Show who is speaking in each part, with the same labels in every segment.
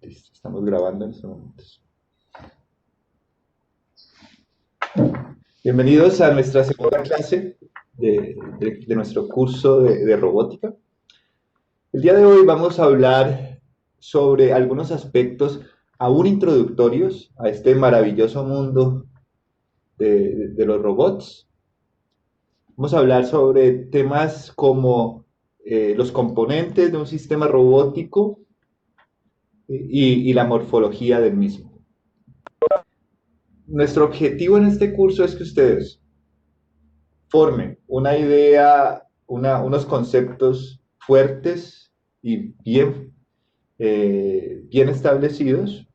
Speaker 1: Listo, estamos grabando en estos momentos. Bienvenidos a nuestra segunda clase de nuestro curso de robótica. El día de hoy vamos a hablar sobre algunos aspectos aún introductorios a este maravilloso mundo de los robots. Vamos a hablar sobre temas como los componentes de un sistema robótico y la morfología del mismo. Nuestro objetivo en este curso es que ustedes formen una idea, unos conceptos fuertes y bien establecidos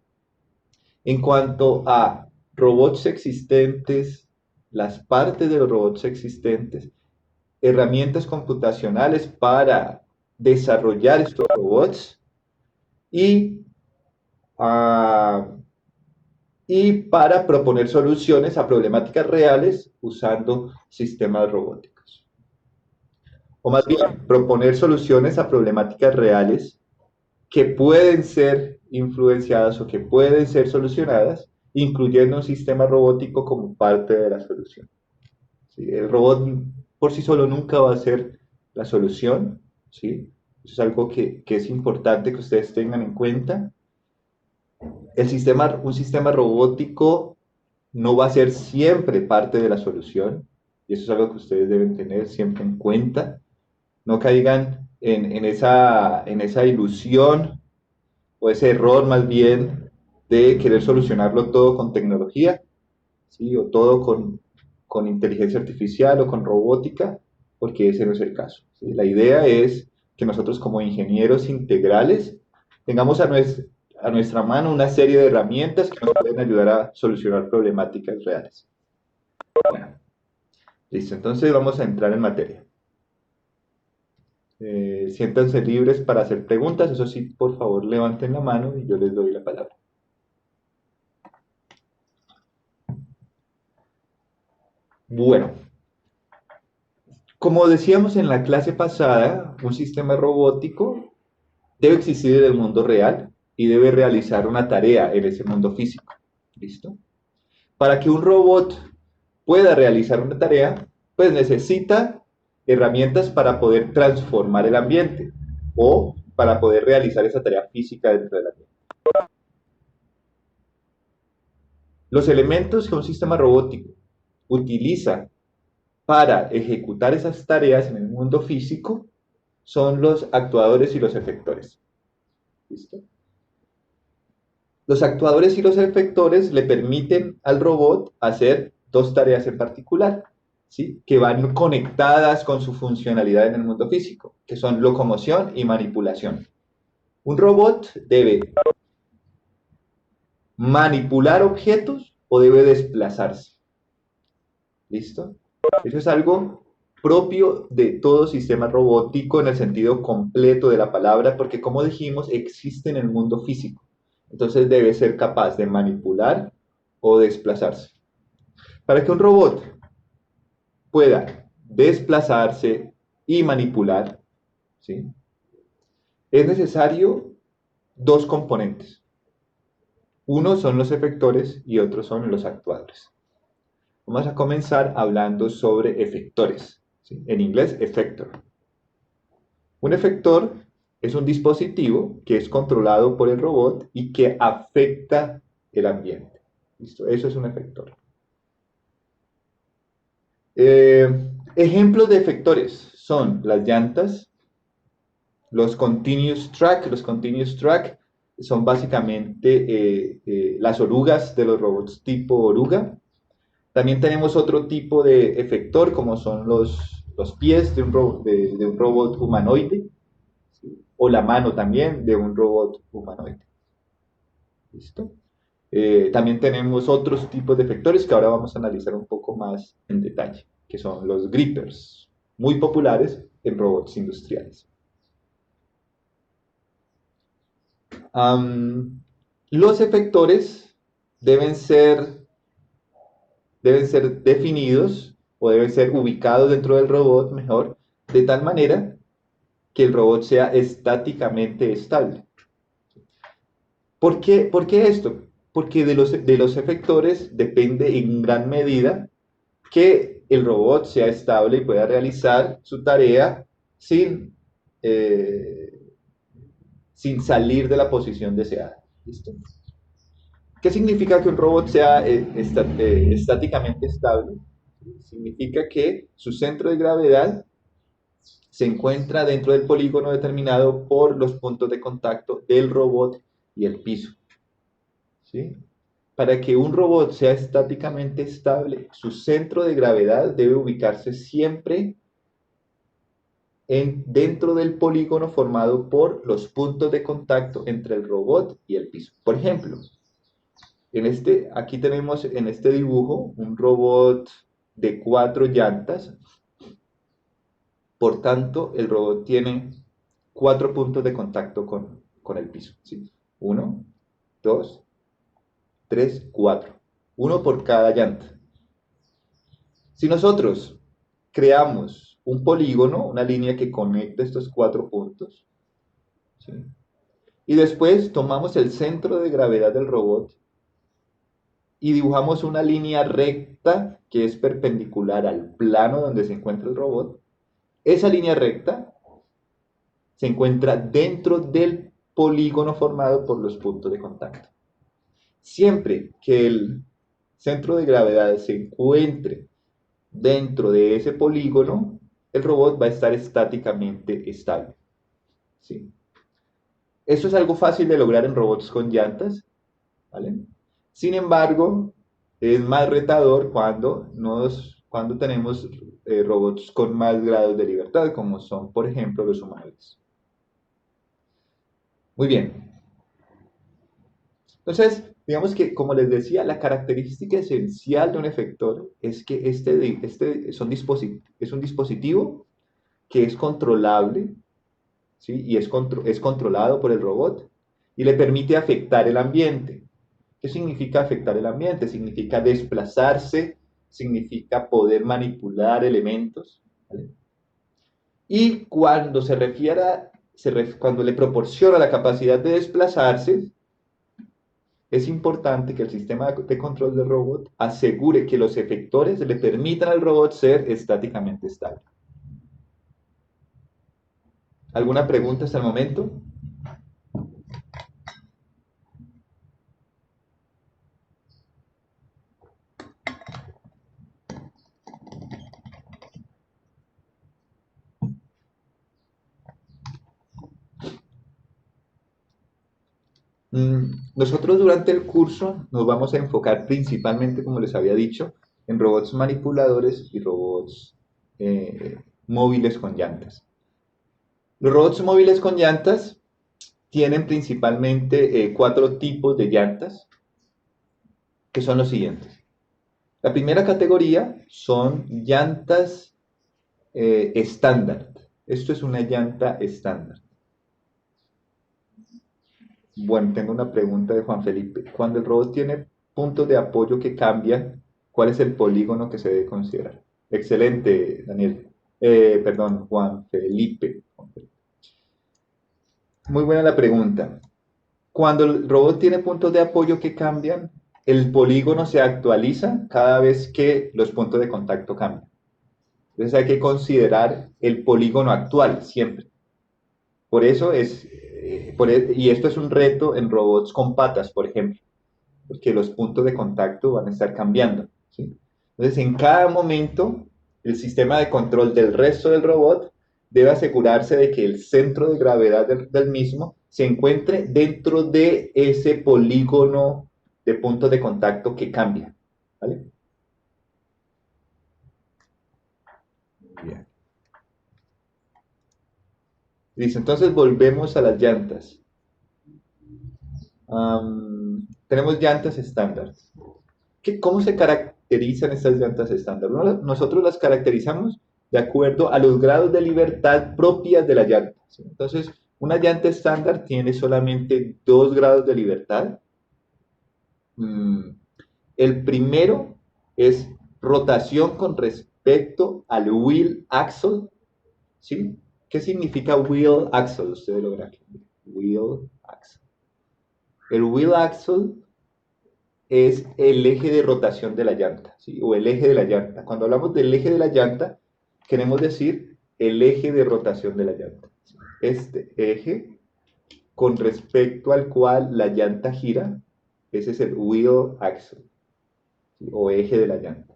Speaker 1: en cuanto a robots existentes, las partes de los robots existentes, herramientas computacionales para desarrollar estos robots y uh, y para proponer soluciones a problemáticas reales usando sistemas robóticos. O más bien, proponer soluciones a problemáticas reales que pueden ser influenciadas o que pueden ser solucionadas, incluyendo un sistema robótico como parte de la solución. ¿Sí? El robot por sí solo nunca va a ser la solución, ¿sí? Eso es algo que es importante que ustedes tengan en cuenta. Un sistema robótico no va a ser siempre parte de la solución, y eso es algo que ustedes deben tener siempre en cuenta. No caigan en esa ilusión o ese error más bien de querer solucionarlo todo con tecnología, ¿sí? O todo con inteligencia artificial o con robótica, porque ese no es el caso, ¿sí? La idea es que nosotros como ingenieros integrales tengamos a nuestra mano una serie de herramientas que nos pueden ayudar a solucionar problemáticas reales. Bueno, listo, entonces vamos a entrar en materia. Siéntanse libres para hacer preguntas, eso sí, por favor levanten la mano y yo les doy la palabra. Bueno, como decíamos en la clase pasada, un sistema robótico debe existir en el mundo real y debe realizar una tarea en ese mundo físico. ¿Listo? Para que un robot pueda realizar una tarea, pues necesita herramientas para poder transformar el ambiente o para poder realizar esa tarea física dentro del ambiente. Los elementos que un sistema robótico utiliza para ejecutar esas tareas en el mundo físico son los actuadores y los efectores. ¿Listo? Los actuadores y los efectores le permiten al robot hacer dos tareas en particular, ¿sí? Que van conectadas con su funcionalidad en el mundo físico, que son locomoción y manipulación. Un robot debe manipular objetos o debe desplazarse. ¿Listo? Eso es algo propio de todo sistema robótico en el sentido completo de la palabra, porque como dijimos, existe en el mundo físico. Entonces debe ser capaz de manipular o desplazarse. Para que un robot pueda desplazarse y manipular, ¿sí? Es necesario dos componentes. Uno son los efectores y otro son los actuadores. Vamos a comenzar hablando sobre efectores, ¿sí? En inglés, effector. Un efector es un dispositivo que es controlado por el robot y que afecta el ambiente. ¿Listo? Eso es un efector. Ejemplos de efectores son las llantas, los continuous track. Los continuous track son básicamente las orugas de los robots tipo oruga. También tenemos otro tipo de efector como son los pies de un robot humanoide, ¿sí? O la mano también de un robot humanoide. ¿Listo? También tenemos otros tipos de efectores que ahora vamos a analizar un poco más en detalle, que son los grippers, muy populares en robots industriales. Los efectores deben ser definidos o deben ser ubicados dentro del robot mejor, de tal manera que el robot sea estáticamente estable. Por qué esto? Porque de los efectores depende en gran medida que el robot sea estable y pueda realizar su tarea sin, eh, sin salir de la posición deseada. ¿Listo? ¿Qué significa que un robot sea estáticamente estable? Significa que su centro de gravedad se encuentra dentro del polígono determinado por los puntos de contacto del robot y el piso. ¿Sí? Para que un robot sea estáticamente estable, su centro de gravedad debe ubicarse siempre dentro del polígono formado por los puntos de contacto entre el robot y el piso. Por ejemplo, aquí tenemos en este dibujo un robot de 4 llantas. Por tanto, el robot tiene 4 puntos de contacto con el piso. ¿Sí? 1, 2, 3, 4. Uno por cada llanta. Si nosotros creamos un polígono, una línea que conecta estos 4 puntos, ¿sí? Y después tomamos el centro de gravedad del robot y dibujamos una línea recta que es perpendicular al plano donde se encuentra el robot, esa línea recta se encuentra dentro del polígono formado por los puntos de contacto. Siempre que el centro de gravedad se encuentre dentro de ese polígono, el robot va a estar estáticamente estable. ¿Sí? Esto es algo fácil de lograr en robots con llantas, ¿vale? Sin embargo, es más retador cuando tenemos robots con más grados de libertad, como son, por ejemplo, los humanoides. Muy bien. Entonces, digamos que, como les decía, la característica esencial de un efector es que es un dispositivo que es controlable, ¿sí? Y es controlado por el robot y le permite afectar el ambiente. ¿Qué significa afectar el ambiente? Significa desplazarse, significa poder manipular elementos, ¿vale? Y cuando cuando le proporciona la capacidad de desplazarse, es importante que el sistema de control del robot asegure que los efectores le permitan al robot ser estáticamente estable. ¿Alguna pregunta hasta el momento? Nosotros durante el curso nos vamos a enfocar principalmente, como les había dicho, en robots manipuladores y robots móviles con llantas. Los robots móviles con llantas tienen principalmente 4 tipos de llantas, que son los siguientes. La primera categoría son llantas estándar. Esto es una llanta estándar. Bueno, tengo una pregunta de Juan Felipe. Cuando el robot tiene puntos de apoyo que cambian, ¿cuál es el polígono que se debe considerar? Excelente, Daniel. Perdón, Juan Felipe. Muy buena la pregunta. Cuando el robot tiene puntos de apoyo que cambian, el polígono se actualiza cada vez que los puntos de contacto cambian. Entonces hay que considerar el polígono actual siempre. Por eso y esto es un reto en robots con patas, por ejemplo, porque los puntos de contacto van a estar cambiando, ¿sí? Entonces, en cada momento, el sistema de control del resto del robot debe asegurarse de que el centro de gravedad del mismo se encuentre dentro de ese polígono de puntos de contacto que cambia, ¿vale? Bien. Listo, entonces volvemos a las llantas. Tenemos llantas estándar. ¿Cómo se caracterizan estas llantas estándar? Nosotros las caracterizamos de acuerdo a los grados de libertad propias de la llanta, ¿sí? Entonces, una llanta estándar tiene solamente 2 grados de libertad. El primero es rotación con respecto al wheel axle, ¿sí? ¿Qué significa wheel axle? Ustedes lo verán aquí. Wheel axle. El wheel axle es el eje de rotación de la llanta, ¿sí? O el eje de la llanta. Cuando hablamos del eje de la llanta, queremos decir el eje de rotación de la llanta. Este eje con respecto al cual la llanta gira, ese es el wheel axle, ¿sí? O eje de la llanta.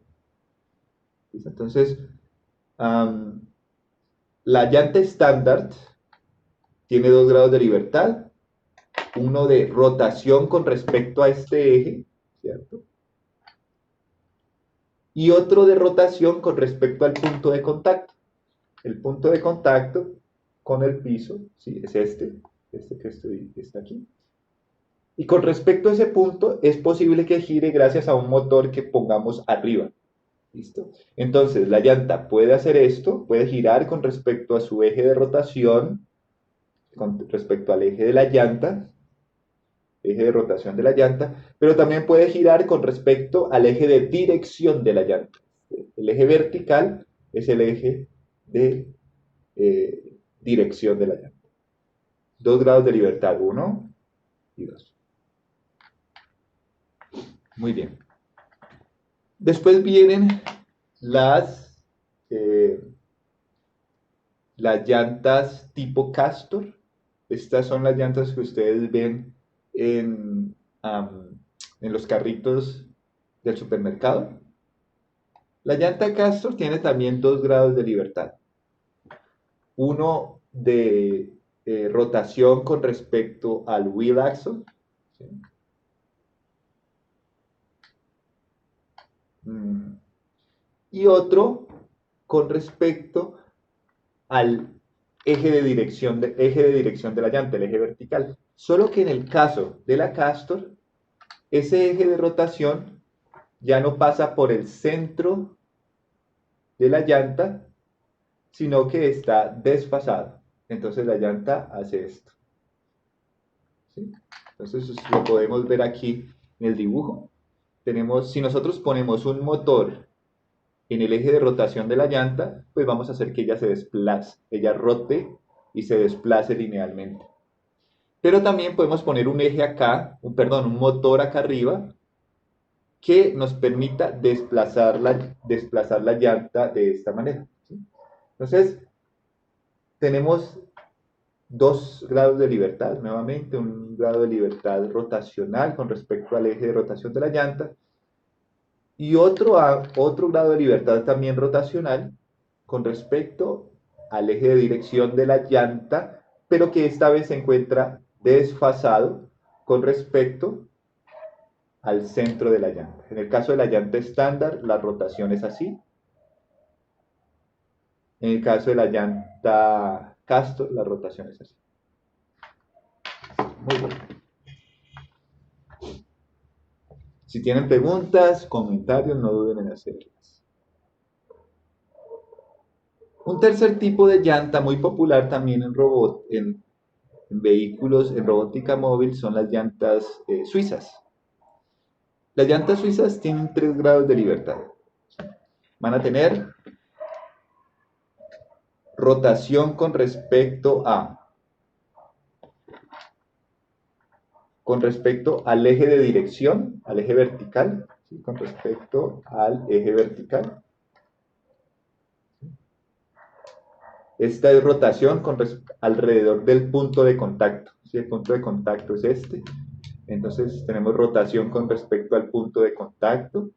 Speaker 1: Entonces, um, la llanta estándar tiene 2 grados de libertad, uno de rotación con respecto a este eje, ¿cierto? Y otro de rotación con respecto al punto de contacto. El punto de contacto con el piso, ¿sí? Es este que está aquí. Y con respecto a ese punto, es posible que gire gracias a un motor que pongamos arriba. ¿Listo? Entonces, la llanta puede hacer esto, puede girar con respecto a su eje de rotación, con respecto al eje de la llanta, eje de rotación de la llanta, pero también puede girar con respecto al eje de dirección de la llanta. El eje vertical es el eje de dirección de la llanta. 2 grados de libertad, 1 y 2. Muy bien. Después vienen las, eh, las llantas tipo Castor. Estas son las llantas que ustedes ven en los carritos del supermercado. La llanta Castor tiene también 2 grados de libertad. Uno de rotación con respecto al wheel axle, ¿sí? Y otro con respecto al eje de dirección de la llanta, el eje vertical. Solo que en el caso de la Castor, ese eje de rotación ya no pasa por el centro de la llanta, sino que está desfasado. Entonces la llanta hace esto. ¿Sí? Entonces lo podemos ver aquí en el dibujo. Tenemos, si nosotros ponemos un motor en el eje de rotación de la llanta, pues vamos a hacer que ella se desplace, ella rote y se desplace linealmente. Pero también podemos poner un eje acá, un motor acá arriba, que nos permita desplazar la llanta de esta manera. ¿Sí? Entonces, tenemos 2 grados de libertad, nuevamente un grado de libertad rotacional con respecto al eje de rotación de la llanta, y otro grado de libertad también rotacional con respecto al eje de dirección de la llanta, pero que esta vez se encuentra desfasado con respecto al centro de la llanta. En el caso de la llanta estándar, la rotación es así. En el caso de la llanta Castor, la rotación es así. Muy bien. Si tienen preguntas, comentarios, no duden en hacerlas. Un tercer tipo de llanta muy popular también en vehículos, en robótica móvil, son las llantas suizas. Las llantas suizas tienen 3 grados de libertad. Van a tener rotación con respecto al eje de dirección, al eje vertical, ¿sí? Con respecto al eje vertical. Esta es rotación alrededor del punto de contacto. ¿Sí? El punto de contacto es este. Entonces tenemos rotación con respecto al punto de contacto.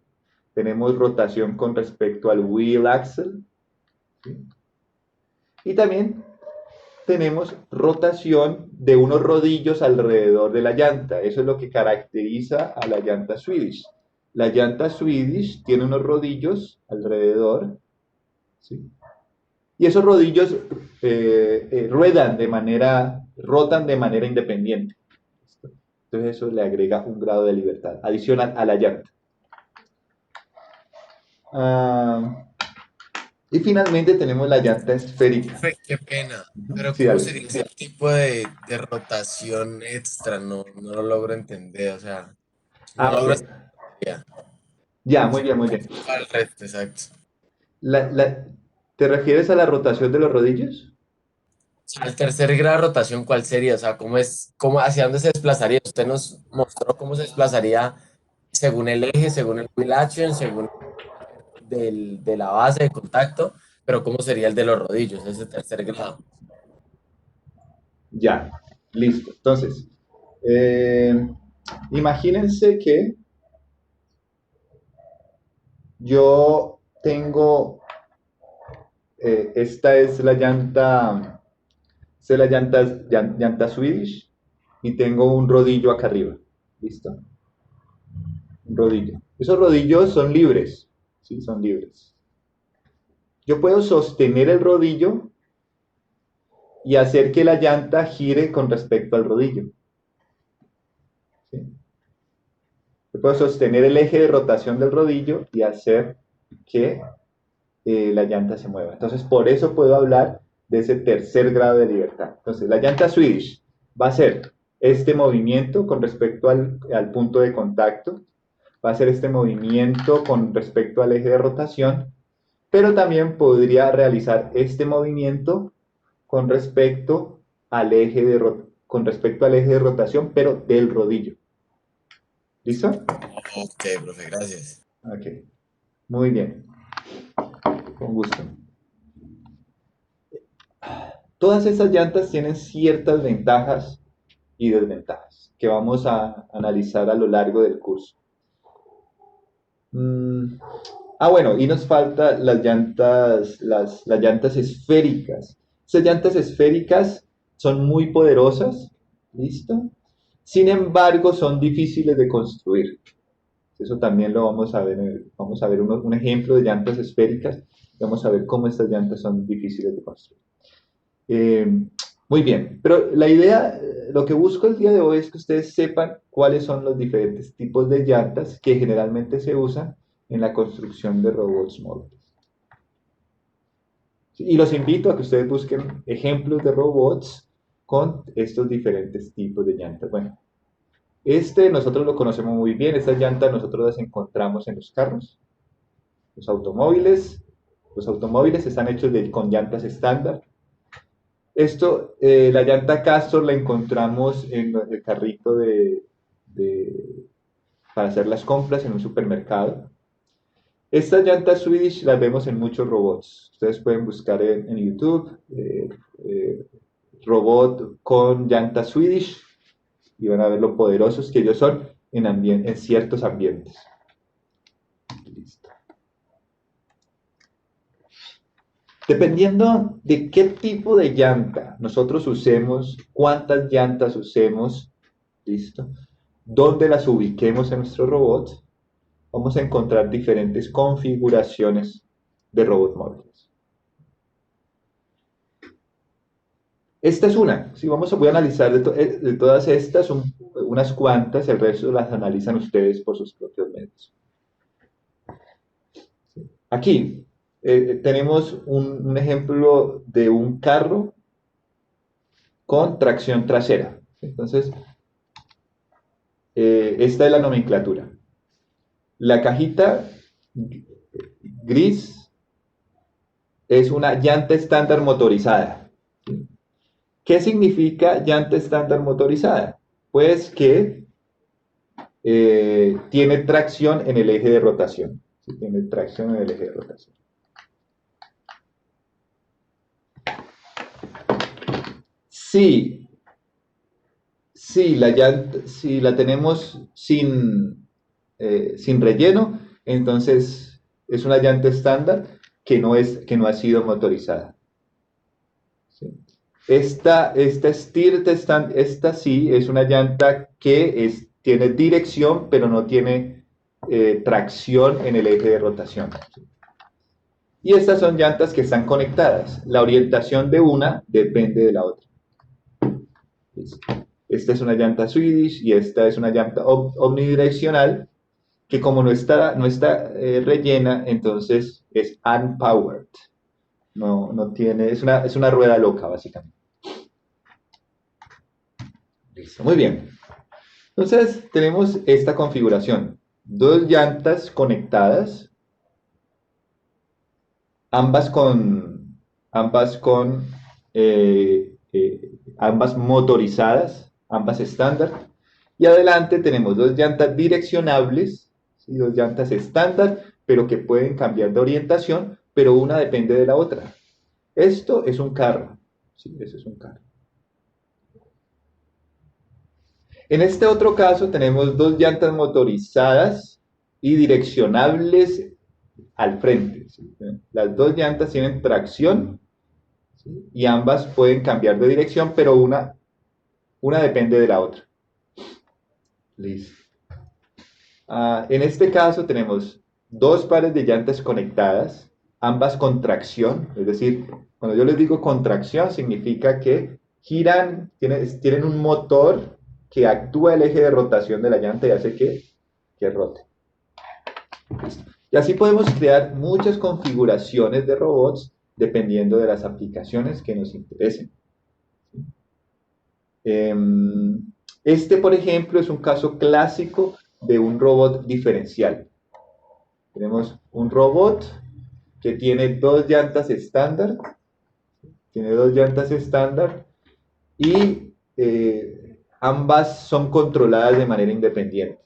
Speaker 1: Tenemos rotación con respecto al wheel axle. ¿Sí? Y también tenemos rotación de unos rodillos alrededor de la llanta. Eso es lo que caracteriza a la llanta Swedish. La llanta Swedish tiene unos rodillos alrededor, ¿sí? Y esos rodillos rotan de manera independiente. Entonces eso le agrega un grado de libertad adicional a la llanta. Y finalmente tenemos la llanta esférica.
Speaker 2: Qué pena. Pero
Speaker 1: Sí,
Speaker 2: ¿cómo
Speaker 1: dale.
Speaker 2: sería ese tipo de rotación extra? No, no lo logro entender. O sea, no
Speaker 1: Ok.
Speaker 2: logro entender.
Speaker 1: Ya, muy bien, muy bien.
Speaker 2: Al resto, exacto.
Speaker 1: La- la- ¿Te refieres a la rotación de los rodillos?
Speaker 2: sea, el tercer grado de rotación, ¿cuál sería? O sea, hacia dónde se desplazaría? Usted nos mostró cómo se desplazaría según el eje, según el wheel action, según de la base de contacto, pero ¿cómo sería el de los rodillos, ese tercer grado?
Speaker 1: Ya, listo. Entonces, eh, imagínense que yo tengo, esta es la llanta, llanta Swedish y tengo un rodillo acá arriba. ¿Listo? Un rodillo. Esos rodillos son libres, ¿sí? Son libres. Yo puedo sostener el rodillo y hacer que la llanta gire con respecto al rodillo. ¿Sí? Yo puedo sostener el eje de rotación del rodillo y hacer que la llanta se mueva. Entonces, por eso puedo hablar de ese tercer grado de libertad. Entonces, la llanta Swedish va a ser este movimiento con respecto al punto de contacto, va a ser este movimiento con respecto al eje de rotación, pero también podría realizar este movimiento con respecto con respecto al eje de rotación, pero del rodillo. ¿Listo?
Speaker 2: Ok, profe, gracias.
Speaker 1: Ok, muy bien, con gusto. Todas estas llantas tienen ciertas ventajas y desventajas que vamos a analizar a lo largo del curso. Mm, bueno, y nos falta las llantas esféricas. Estas llantas esféricas son muy poderosas, ¿listo? Sin embargo, son difíciles de construir. Eso también lo vamos a ver. Vamos a ver un ejemplo de llantas esféricas. Vamos a ver cómo estas llantas son difíciles de construir. Eh, Muy bien, pero la idea, lo que busco el día de hoy es que ustedes sepan cuáles son los diferentes tipos de llantas que generalmente se usan en la construcción de robots móviles. Y los invito a que ustedes busquen ejemplos de robots con estos diferentes tipos de llantas. Bueno, nosotros lo conocemos muy bien, estas llantas nosotros las encontramos en los carros, los automóviles. Los automóviles están hechos con llantas estándar. La llanta Castor la encontramos en el carrito para hacer las compras en un supermercado. Estas llantas Swedish las vemos en muchos robots. Ustedes pueden buscar en YouTube eh, robot con llanta Swedish y van a ver lo poderosos que ellos son en ciertos ambientes. Listo. Dependiendo de qué tipo de llanta nosotros usemos, cuántas llantas usemos, ¿listo? Dónde las ubiquemos en nuestro robot, vamos a encontrar diferentes configuraciones de robots móviles. Esta es una, ¿sí? Voy a analizar de todas estas, unas cuantas, el resto las analizan ustedes por sus propios medios. Aquí tenemos un ejemplo de un carro con tracción trasera. Entonces, esta es la nomenclatura. La cajita gris es una llanta estándar motorizada. ¿Qué significa llanta estándar motorizada? Pues que tiene tracción en el eje de rotación. ¿Sí? Tiene tracción en el eje de rotación. Sí, sí, si la tenemos sin relleno, entonces es una llanta estándar que no ha sido motorizada. ¿Sí? Esta sí es una llanta que tiene dirección, pero no tiene tracción en el eje de rotación. ¿Sí? Y estas son llantas que están conectadas. La orientación de una depende de la otra. ¿Listo? Esta es una llanta Swedish y esta es una llanta omnidireccional que como no está rellena, entonces es unpowered. No tiene, es una rueda loca, básicamente. Listo, muy bien. Entonces tenemos esta configuración. Dos llantas conectadas, ambas con ambas motorizadas, ambas estándar. Y adelante tenemos dos llantas direccionables, ¿sí? Dos llantas estándar, pero que pueden cambiar de orientación, pero una depende de la otra. Esto es un carro. Sí, eso es un carro. En este otro caso tenemos dos llantas motorizadas y direccionables al frente. ¿Sí? Las dos llantas tienen tracción, ¿sí? Y ambas pueden cambiar de dirección, pero una depende de la otra. Listo. En este caso tenemos dos pares de llantas conectadas, ambas con tracción, es decir, cuando yo les digo contracción significa que giran, tienen un motor que actúa el eje de rotación de la llanta y hace que rote. Listo. Y así podemos crear muchas configuraciones de robots dependiendo de las aplicaciones que nos interesen. Este, por ejemplo, es un caso clásico de un robot diferencial. Tenemos un robot que tiene dos llantas estándar, y ambas son controladas de manera independiente.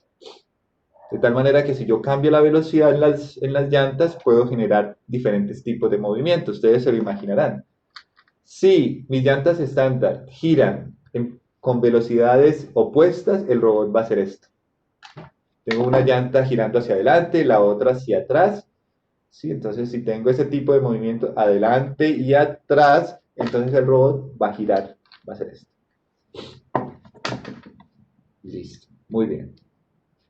Speaker 1: De tal manera que si yo cambio la velocidad en las llantas, puedo generar diferentes tipos de movimientos. Ustedes se lo imaginarán. Si mis llantas estándar giran con velocidades opuestas, el robot va a hacer esto. Tengo una llanta girando hacia adelante, la otra hacia atrás. ¿Sí? Entonces, si tengo ese tipo de movimiento adelante y atrás, entonces el robot va a girar, va a hacer esto. Listo, muy bien.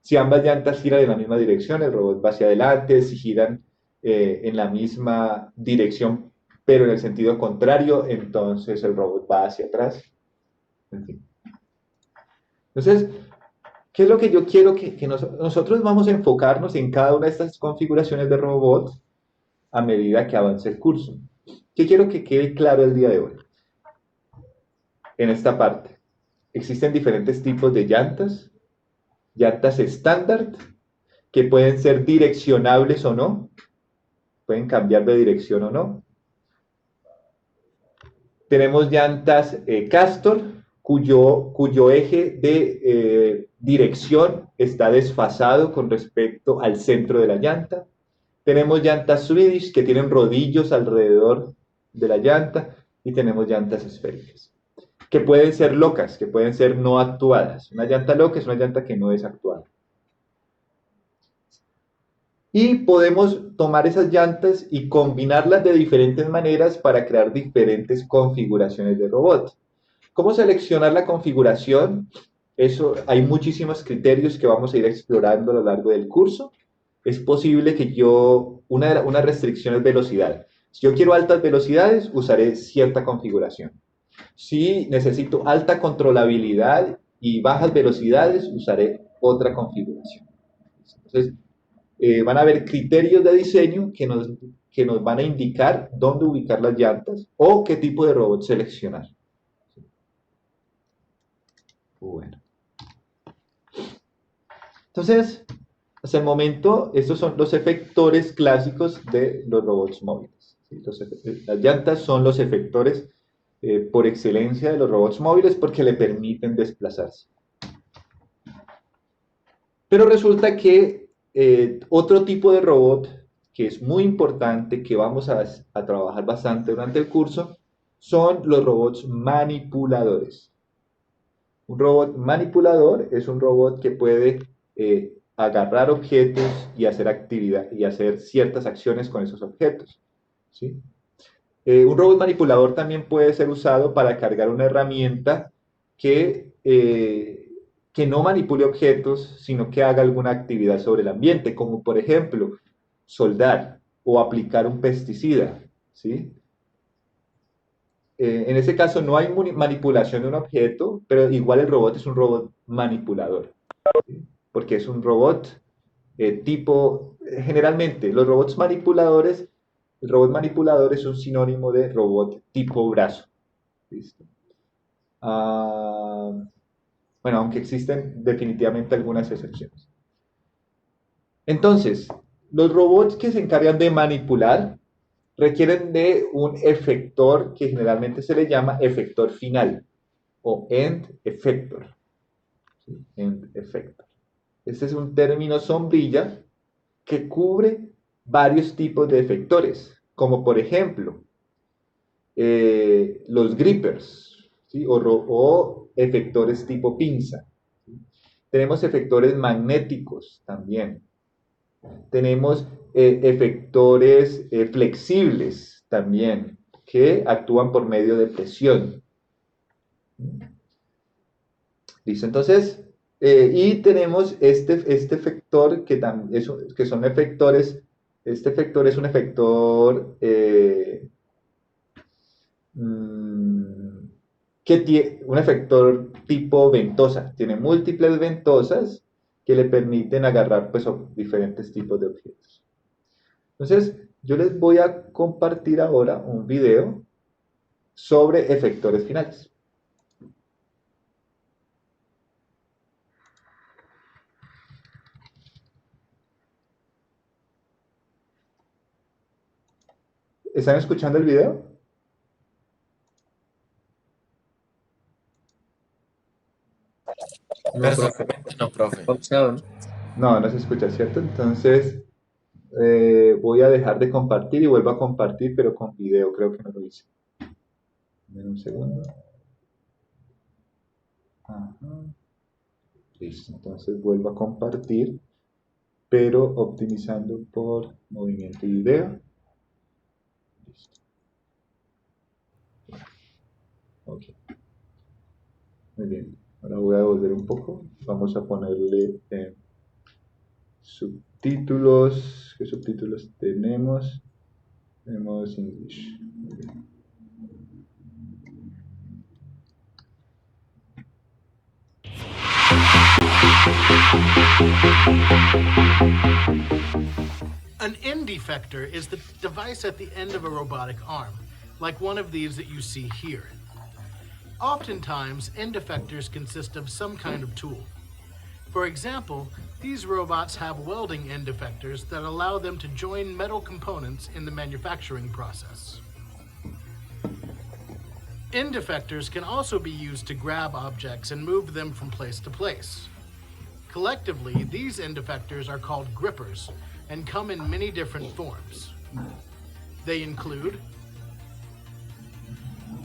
Speaker 1: Si ambas llantas giran en la misma dirección, el robot va hacia adelante. Si giran en la misma dirección, pero en el sentido contrario, entonces el robot va hacia atrás. En fin. Entonces, ¿qué es lo que yo quiero que nosotros vamos a enfocarnos en cada una de estas configuraciones de robot a medida que avance el curso? ¿Qué quiero que quede claro el día de hoy? En esta parte, existen diferentes tipos de llantas estándar, que pueden ser direccionables o no, pueden cambiar de dirección o no. Tenemos llantas Castor, cuyo eje de dirección está desfasado con respecto al centro de la llanta. Tenemos llantas Swedish, que tienen rodillos alrededor de la llanta, y tenemos llantas esféricas, que pueden ser locas, que pueden ser no actuadas. Una llanta loca es una llanta que no es actuada. Y podemos tomar esas llantas y combinarlas de diferentes maneras para crear diferentes configuraciones de robot. ¿Cómo seleccionar la configuración? Eso, hay muchísimos criterios que vamos a ir explorando a lo largo del curso. Es posible que una restricción es velocidad. Si yo quiero altas velocidades, usaré cierta configuración. Si necesito alta controlabilidad y bajas velocidades, usaré otra configuración. Entonces, van a haber criterios de diseño que nos van a indicar dónde ubicar las llantas o qué tipo de robot seleccionar. Bueno. Entonces, hasta el momento, estos son los efectores clásicos de los robots móviles. ¿Sí? Las llantas son los efectores por excelencia de los robots móviles porque le permiten desplazarse. Pero resulta que otro tipo de robot que es muy importante, que vamos a trabajar bastante durante el curso, son los robots manipuladores. Un robot manipulador es un robot que puede agarrar objetos y hacer actividad y hacer ciertas acciones con esos objetos. ¿Sí? Un robot manipulador también puede ser usado para cargar una herramienta que no manipule objetos, sino que haga alguna actividad sobre el ambiente, como por ejemplo soldar o aplicar un pesticida. ¿Sí? En ese caso no hay manipulación de un objeto, pero igual el robot es un robot manipulador, ¿sí? Porque es un robot generalmente los robots manipuladores, el robot manipulador es un sinónimo de robot tipo brazo. ¿Listo? Bueno, aunque existen definitivamente algunas excepciones. Entonces, los robots que se encargan de manipular requieren de un efector que generalmente se le llama efector final o end effector. ¿Sí? End effector. Este es un término sombrilla que cubre varios tipos de efectores, como por ejemplo los grippers, ¿sí? O efectores tipo pinza. ¿Sí? Tenemos efectores magnéticos también. Tenemos efectores flexibles también, que actúan por medio de presión. ¿Listo? Entonces, y tenemos este efector que son efectores. Este efector es un efector que tiene un efector tipo ventosa. Tiene múltiples ventosas que le permiten agarrar pues, diferentes tipos de objetos. Entonces, yo les voy a compartir ahora un video sobre efectores finales. ¿Están escuchando el video?
Speaker 3: No, profe.
Speaker 2: Personalmente no, profe.
Speaker 3: Pausado, ¿no?
Speaker 1: No, no se escucha, ¿cierto? Entonces, voy a dejar de compartir y vuelvo a compartir, pero con video, creo que no lo hice. Dame un segundo. Ajá. Listo, entonces vuelvo a compartir, pero optimizando por movimiento y video. Listo. Ok. Muy bien. Ahora voy a volver un poco. Vamos a ponerle subtítulos. ¿Qué subtítulos tenemos? Tenemos English. Muy bien.
Speaker 4: An end effector is the device at the end of a robotic arm, like one of these that you see here. Oftentimes, end effectors consist of some kind of tool. For example, these robots have welding end effectors that allow them to join metal components in the manufacturing process. End effectors can also be used to grab objects and move them from place to place. Collectively, these end effectors are called grippers and come in many different forms. They include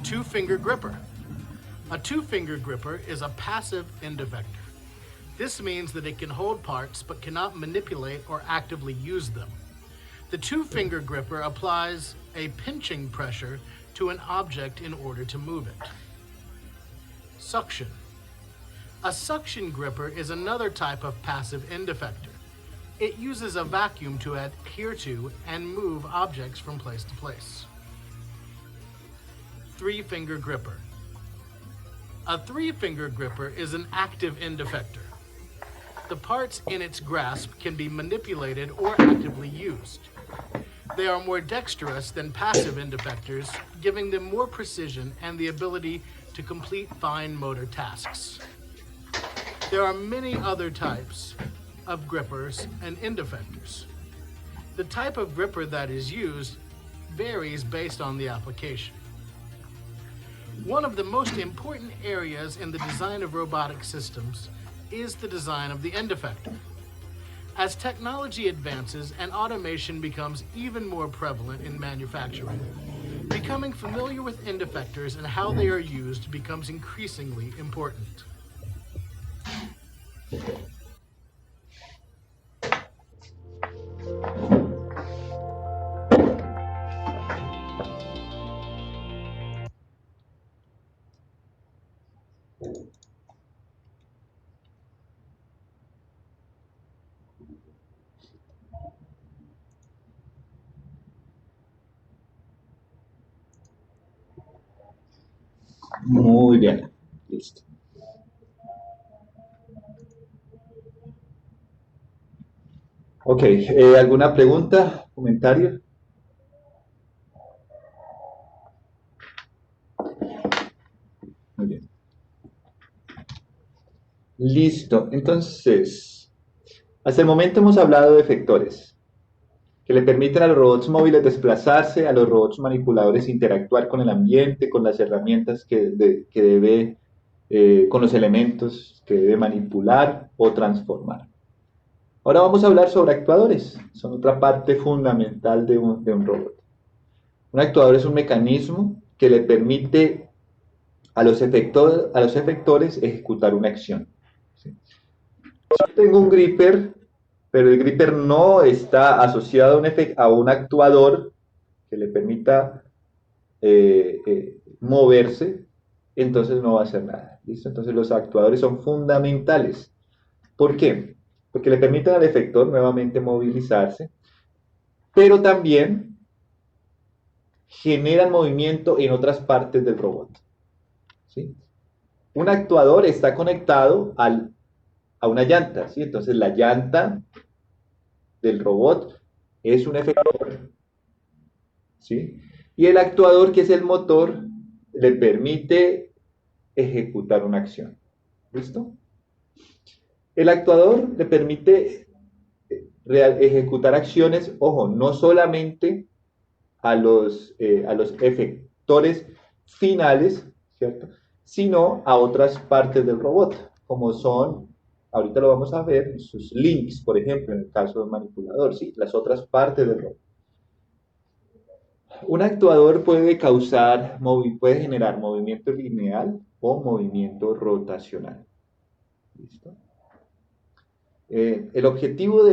Speaker 4: two-finger gripper. A two-finger gripper is a passive end effector. This means that it can hold parts but cannot manipulate or actively use them. The two-finger gripper applies a pinching pressure to an object in order to move it. Suction. A suction gripper is another type of passive end effector. It uses a vacuum to adhere to and move objects from place to place. Three-finger gripper. A three-finger gripper is an active end effector. The parts in its grasp can be manipulated or actively used. They are more dexterous than passive end effectors, giving them more precision and the ability to complete fine motor tasks. There are many other types of grippers and end effectors. The type of gripper that is used varies based on the application. One of the most important areas in the design of robotic systems is the design of the end effector. As technology advances and automation becomes even more prevalent in manufacturing, becoming familiar with end effectors and how they are used becomes increasingly important.
Speaker 1: Muy bien. Listo. Ok, ¿alguna pregunta, comentario? Muy bien. Listo. Entonces, hasta el momento hemos hablado de efectores. que le permiten a los robots móviles desplazarse, a los robots manipuladores interactuar con el ambiente, con las herramientas que debe, con los elementos que debe manipular o transformar. Ahora vamos a hablar sobre actuadores, son otra parte fundamental de un robot. Un actuador es un mecanismo que le permite a los efectores ejecutar una acción. ¿Sí? Si yo tengo un gripper, pero el gripper no está asociado a un actuador que le permita moverse, entonces no va a hacer nada. ¿Listo? Entonces los actuadores son fundamentales. ¿Por qué? Porque le permiten al efector nuevamente movilizarse, pero también generan movimiento en otras partes del robot. ¿Sí? Un actuador está conectado a una llanta, ¿sí? Entonces la llanta del robot es un efector, ¿sí? Y el actuador, que es el motor, le permite ejecutar una acción. ¿Listo? El actuador le permite ejecutar acciones, ojo, no solamente a los efectores finales, ¿cierto? Sino a otras partes del robot, como son, ahorita lo vamos a ver, sus links, por ejemplo, en el caso del manipulador, ¿sí? Las otras partes del robot. Un actuador puede puede generar movimiento lineal o movimiento rotacional. ¿Listo? El objetivo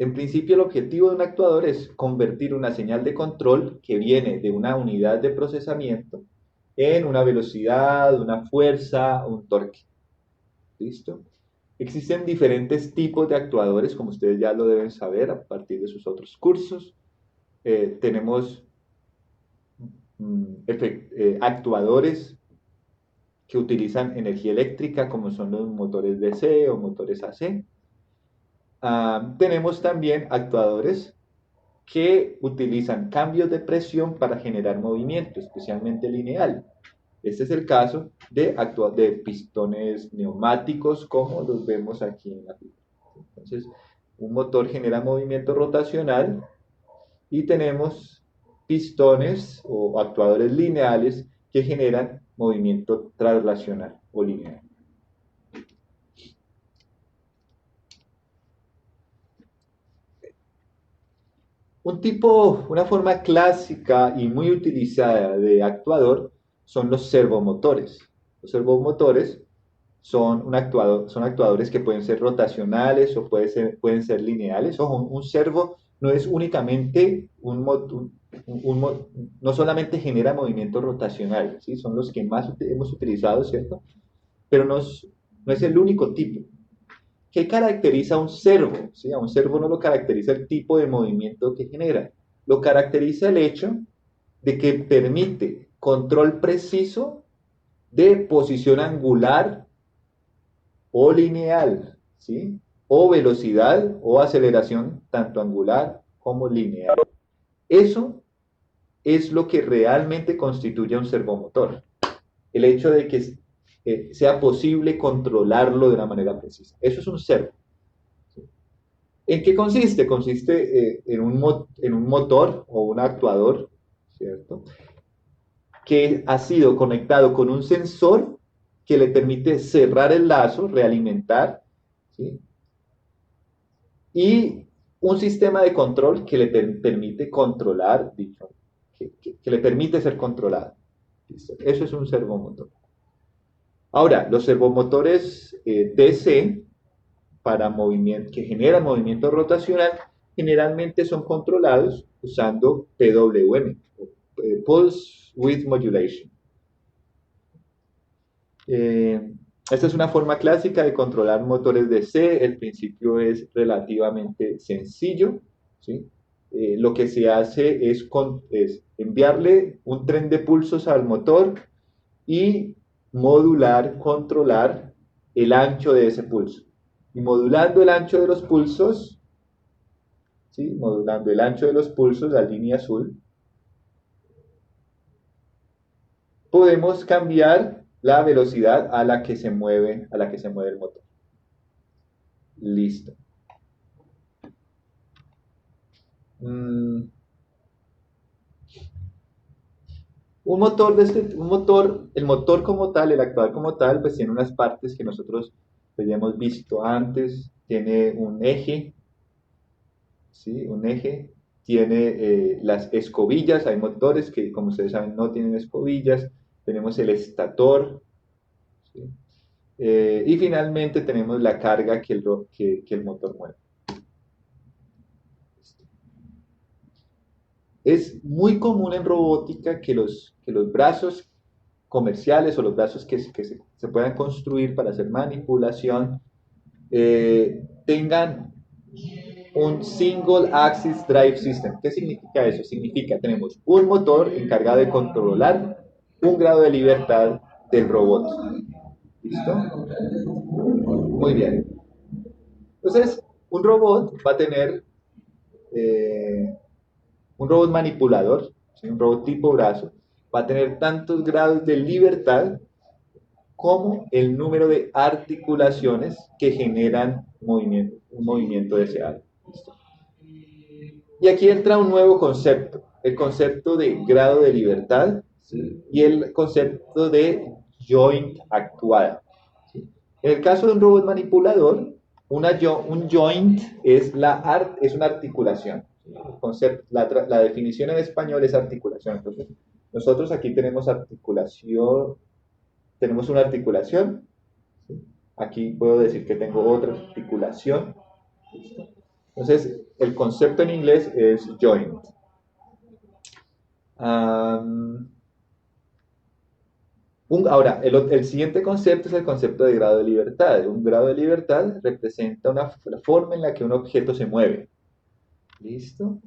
Speaker 1: en principio, el objetivo de un actuador es convertir una señal de control que viene de una unidad de procesamiento en una velocidad, una fuerza, un torque. ¿Listo? Existen diferentes tipos de actuadores, como ustedes ya lo deben saber a partir de sus otros cursos. Tenemos actuadores que utilizan energía eléctrica, como son los motores DC o motores AC. Tenemos también actuadores que utilizan cambios de presión para generar movimiento, especialmente lineal. Este es el caso de pistones neumáticos, como los vemos aquí en la figura. Entonces, un motor genera movimiento rotacional y tenemos pistones o actuadores lineales que generan movimiento traslacional o lineal. Una forma clásica y muy utilizada de actuador son los servomotores. Los servomotores son actuadores que pueden ser rotacionales o pueden ser lineales. Ojo, un servo no es únicamente no solamente genera movimiento rotacional, ¿sí? Son los que más hemos utilizado, ¿cierto? Pero no es el único tipo. ¿Qué caracteriza a un servo? ¿Sí? A un servo no lo caracteriza el tipo de movimiento que genera, lo caracteriza el hecho de que permite control preciso de posición angular o lineal, ¿sí? O velocidad o aceleración, tanto angular como lineal. Eso es lo que realmente constituye un servomotor. El hecho de que sea posible controlarlo de una manera precisa. Eso es un servo. ¿En qué consiste? Consiste en un motor o un actuador, ¿cierto? Que ha sido conectado con un sensor que le permite cerrar el lazo, realimentar, ¿sí? Y un sistema de control que le permite controlar, que le permite ser controlado. ¿Listo? Eso es un servomotor. Ahora, los servomotores DC que generan movimiento rotacional generalmente son controlados usando PWM, Pulse Width Modulation. Esta es una forma clásica de controlar motores DC. El principio es relativamente sencillo, ¿sí? Lo que se hace es enviarle un tren de pulsos al motor y controlar el ancho de ese pulso. Y modulando el ancho de los pulsos, ¿sí? Modulando el ancho de los pulsos, la línea azul, podemos cambiar la velocidad a la que se mueve el motor. Listo. Mm, el motor como tal, el actual como tal, pues tiene unas partes que nosotros pues, ya hemos visto antes. Tiene un eje, ¿sí? Un eje. Tiene las escobillas. Hay motores que, como ustedes saben, no tienen escobillas. Tenemos el estator, ¿sí? Y finalmente tenemos la carga que el motor mueve. Es muy común en robótica que los brazos comerciales o los brazos que se puedan construir para hacer manipulación tengan un Single Axis Drive System. ¿Qué significa eso? Significa tenemos un motor encargado de controlar un grado de libertad del robot. ¿Listo? Muy bien. Entonces, un robot va a tener eh, un robot manipulador, ¿sí? Un robot tipo brazo, va a tener tantos grados de libertad como el número de articulaciones que generan un movimiento deseado. ¿Listo? Y aquí entra un nuevo concepto, el concepto de grado de libertad, ¿sí? Y el concepto de joint actuada. ¿Sí? En el caso de un robot manipulador, un joint es una articulación. ¿Sí? La definición en español es articulación. Entonces, nosotros aquí tenemos articulación, tenemos una articulación. ¿Sí? Aquí puedo decir que tengo otra articulación. ¿Listo? Entonces, el concepto en inglés es joint. Ahora, el siguiente concepto es el concepto de grado de libertad. Un grado de libertad representa la forma en la que un objeto se mueve. ¿Listo?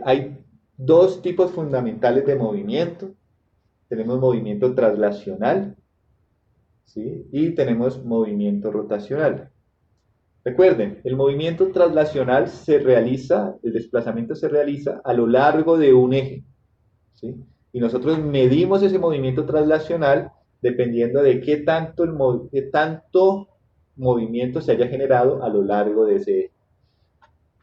Speaker 1: Hay dos tipos fundamentales de movimiento. Tenemos movimiento traslacional, ¿sí? Y tenemos movimiento rotacional. Recuerden, el movimiento traslacional el desplazamiento se realiza a lo largo de un eje, ¿sí? Y nosotros medimos ese movimiento traslacional dependiendo de qué tanto movimiento se haya generado a lo largo de ese eje.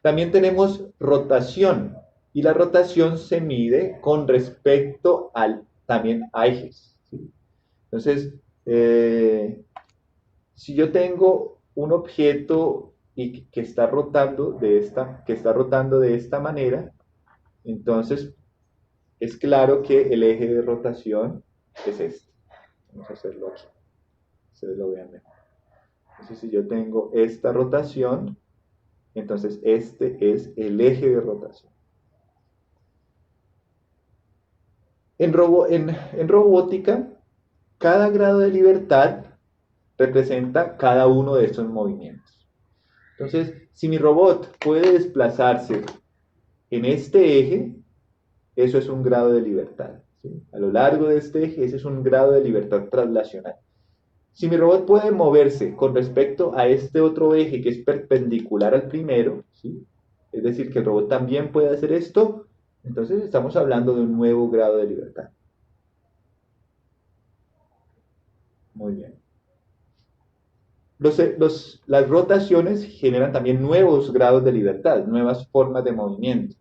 Speaker 1: También tenemos rotación, y la rotación se mide con respecto también a ejes, ¿sí? Entonces, si yo tengo un objeto que está rotando de esta manera, entonces es claro que el eje de rotación es este. Vamos a hacerlo aquí. Ustedes lo vean mejor. Entonces, si yo tengo esta rotación, entonces este es el eje de rotación. En robótica, cada grado de libertad representa cada uno de estos movimientos. Entonces, si mi robot puede desplazarse en este eje, eso es un grado de libertad, ¿sí? A lo largo de este eje, ese es un grado de libertad traslacional. Si mi robot puede moverse con respecto a este otro eje que es perpendicular al primero, ¿sí? Es decir, que el robot también puede hacer esto, entonces estamos hablando de un nuevo grado de libertad. Muy bien. Las rotaciones generan también nuevos grados de libertad, nuevas formas de movimiento.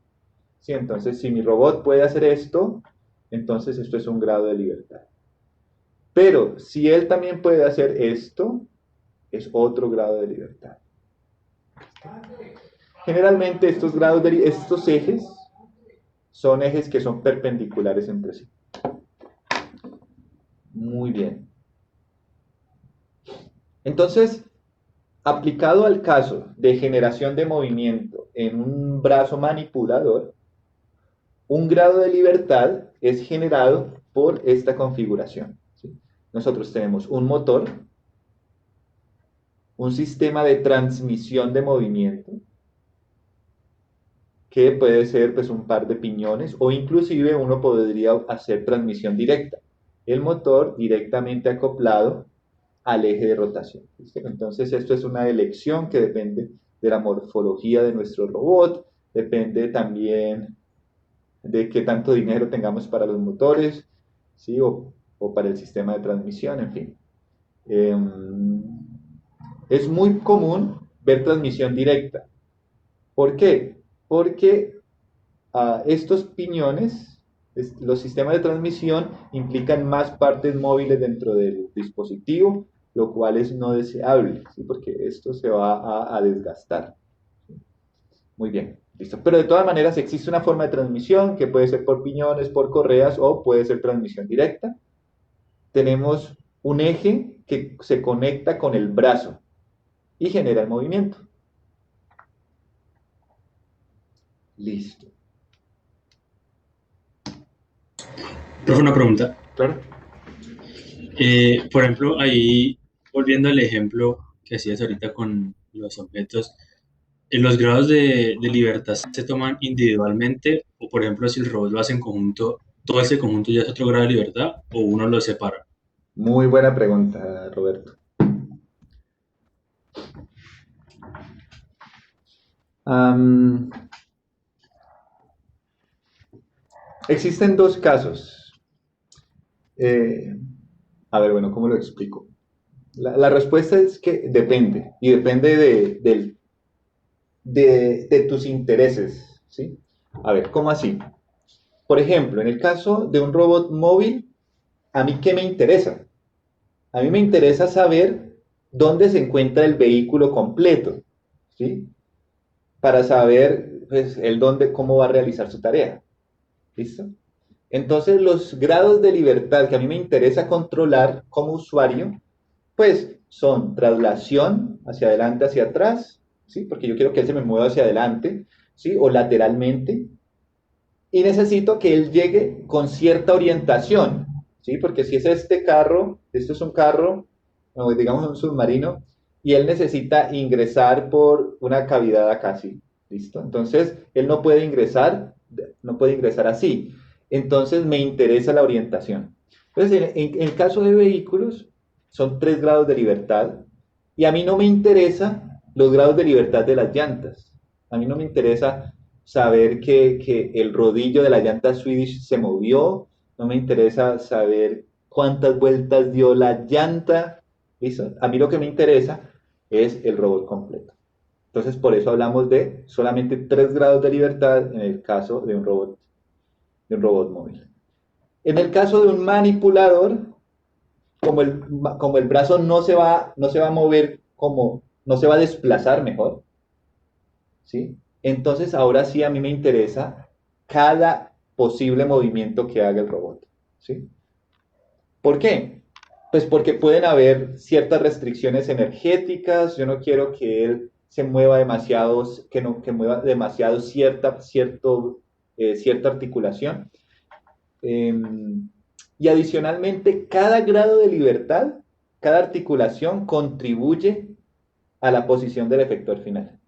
Speaker 1: ¿Sí? Entonces, si mi robot puede hacer esto, entonces esto es un grado de libertad. Pero si él también puede hacer esto, es otro grado de libertad. Generalmente estos ejes son ejes que son perpendiculares entre sí. Muy bien. Entonces, aplicado al caso de generación de movimiento en un brazo manipulador, un grado de libertad es generado por esta configuración, ¿sí? Nosotros tenemos un motor, un sistema de transmisión de movimiento, que puede ser pues, un par de piñones, o inclusive uno podría hacer transmisión directa, el motor directamente acoplado al eje de rotación. ¿Listo? Entonces esto es una elección que depende de la morfología de nuestro robot, depende también de qué tanto dinero tengamos para los motores, ¿sí? o para el sistema de transmisión, en fin. Es muy común ver transmisión directa. ¿Por qué? Porque estos piñones, los sistemas de transmisión implican más partes móviles dentro del dispositivo, lo cual es no deseable, ¿sí? Porque esto se va a desgastar. Muy bien, listo. Pero de todas maneras existe una forma de transmisión que puede ser por piñones, por correas o puede ser transmisión directa. Tenemos un eje que se conecta con el brazo y genera el movimiento. Listo.
Speaker 3: Profe, una pregunta.
Speaker 1: Claro.
Speaker 3: Por ejemplo, ahí, volviendo al ejemplo que hacías ahorita con los objetos, ¿los grados de libertad se toman individualmente? O, por ejemplo, si el robot lo hace en conjunto, ¿todo ese conjunto ya es otro grado de libertad o uno lo separa?
Speaker 1: Muy buena pregunta, Roberto. Existen dos casos. A ver, bueno, ¿cómo lo explico? La respuesta es que depende, y depende de tus intereses, ¿sí? A ver, ¿cómo así? Por ejemplo, en el caso de un robot móvil, ¿a mí qué me interesa? A mí me interesa saber dónde se encuentra el vehículo completo, ¿sí? Para saber, pues, cómo va a realizar su tarea, ¿listo? Entonces, los grados de libertad que a mí me interesa controlar como usuario, pues, son traslación hacia adelante, hacia atrás, ¿sí? Porque yo quiero que él se me mueva hacia adelante, ¿sí? O lateralmente, y necesito que él llegue con cierta orientación, ¿sí? Porque si es este carro, esto es un carro, o digamos un submarino, y él necesita ingresar por una cavidad acá, ¿sí? ¿Listo? Entonces, él no puede ingresar así. Entonces, me interesa la orientación. Entonces, en el caso de vehículos, son 3 grados de libertad, y a mí no me interesa los grados de libertad de las llantas. A mí no me interesa saber que el rodillo de la llanta Swedish se movió, no me interesa saber cuántas vueltas dio la llanta, ¿listo? A mí lo que me interesa es el robot completo. Entonces, por eso hablamos de solamente 3 grados de libertad en el caso de un robot móvil. En el caso de un manipulador, como el brazo no se va a mover, no se va a desplazar mejor, ¿sí? Entonces, ahora sí a mí me interesa cada posible movimiento que haga el robot, ¿sí? ¿Por qué? Pues porque pueden haber ciertas restricciones energéticas, yo no quiero que él se mueva demasiado, que mueva demasiado cierta articulación. Y adicionalmente, cada grado de libertad, cada articulación contribuye a la posición del efector final.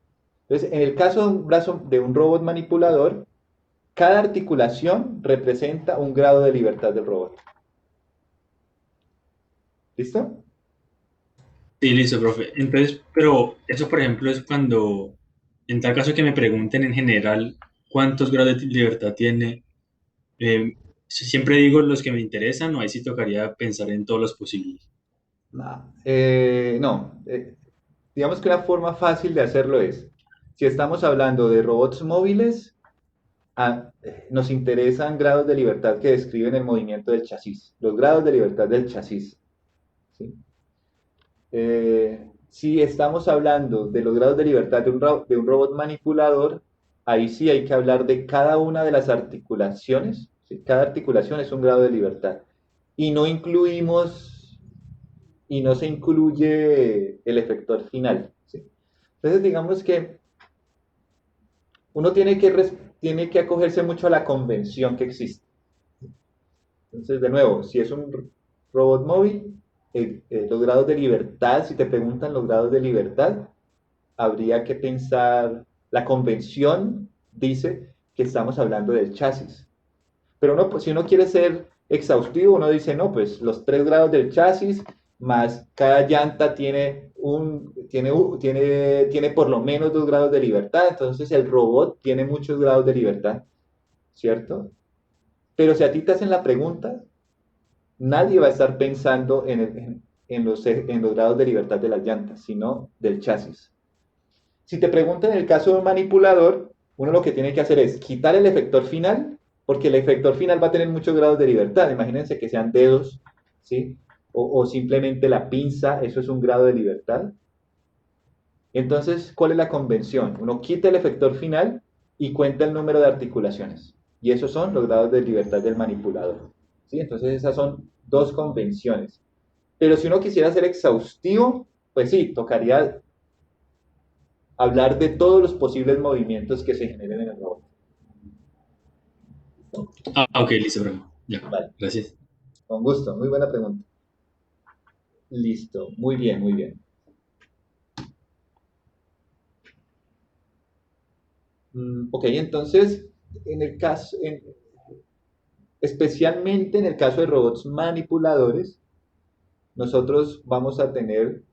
Speaker 1: Entonces, en el caso de un robot manipulador, cada articulación representa un grado de libertad del robot. ¿Listo?
Speaker 3: Sí, listo, profe. Entonces, pero eso, por ejemplo, es cuando, en tal caso que me pregunten en general cuántos grados de libertad tiene, siempre digo los que me interesan, o ahí sí tocaría pensar en todos los posibles.
Speaker 1: No, no. Digamos que una forma fácil de hacerlo es, si estamos hablando de robots móviles, nos interesan grados de libertad que describen el movimiento del chasis, los grados de libertad del chasis, ¿sí? Si estamos hablando de los grados de libertad de un robot manipulador, ahí sí hay que hablar de cada una de las articulaciones, ¿sí? Cada articulación es un grado de libertad. Y no incluimos, y no se incluye el efector final, ¿sí? Entonces, digamos que uno tiene que acogerse mucho a la convención que existe. Entonces, de nuevo, si es un robot móvil, los grados de libertad, si te preguntan los grados de libertad, habría que pensar, la convención dice que estamos hablando del chasis. Pero no, pues, si uno quiere ser exhaustivo, uno dice, no, pues los 3 grados del chasis, más cada llanta tiene por lo menos 2 grados de libertad, entonces el robot tiene muchos grados de libertad, ¿cierto? Pero si a ti te hacen la pregunta, nadie va a estar pensando en los grados de libertad de las llantas, sino del chasis. Si te preguntan en el caso de un manipulador, uno lo que tiene que hacer es quitar el efector final, porque el efector final va a tener muchos grados de libertad. Imagínense que sean dedos, ¿sí? O simplemente la pinza, eso es un grado de libertad. Entonces, ¿cuál es la convención? Uno quita el efector final y cuenta el número de articulaciones. Y esos son los grados de libertad del manipulador. ¿Sí? Entonces, esas son dos convenciones. Pero si uno quisiera ser exhaustivo, pues sí, tocaría hablar de todos los posibles movimientos que se generen en el robot.
Speaker 3: Ok, listo, bro. Ya,
Speaker 1: Vale,
Speaker 3: gracias.
Speaker 1: con gusto, muy buena pregunta. Listo, muy bien, muy bien. Ok, entonces, especialmente en el caso de robots manipuladores, nosotros vamos a tener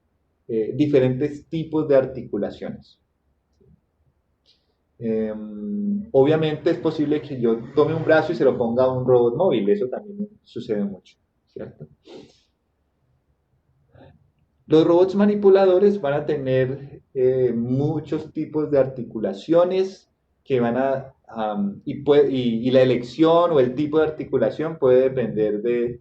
Speaker 1: diferentes tipos de articulaciones. Obviamente es posible que yo tome un brazo y se lo ponga a un robot móvil, eso también sucede mucho, ¿cierto? Los robots manipuladores van a tener muchos tipos de articulaciones que van y la elección o el tipo de articulación puede depender de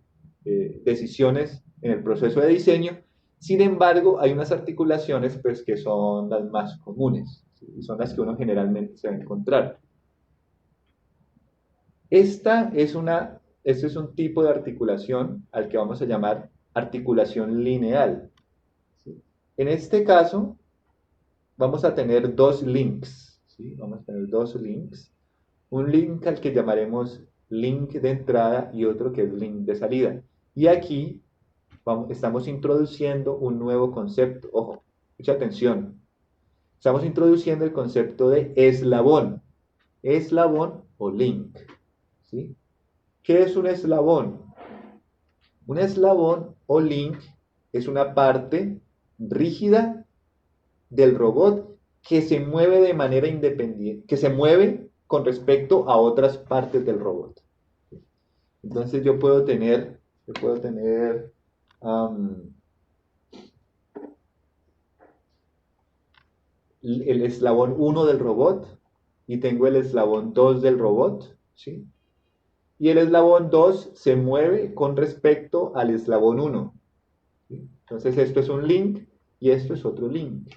Speaker 1: decisiones en el proceso de diseño. Sin embargo, hay unas articulaciones pues, que son las más comunes, ¿sí? Y son las que uno generalmente se va a encontrar. Este es un tipo de articulación al que vamos a llamar articulación lineal. ¿Sí? En este caso, vamos a tener dos links. ¿Sí? Vamos a tener dos links. Un link al que llamaremos link de entrada y otro que es link de salida. Y aquí estamos introduciendo un nuevo concepto. Ojo, mucha atención. Estamos introduciendo el concepto de eslabón. Eslabón o link. ¿Sí? ¿Qué es un eslabón? Un eslabón o link es una parte rígida del robot que se mueve de manera independiente, que se mueve con respecto a otras partes del robot. Entonces yo puedo tener el eslabón 1 del robot y tengo el eslabón 2 del robot, ¿sí? Y el eslabón 2 se mueve con respecto al eslabón 1. ¿Sí? Entonces esto es un link y esto es otro link.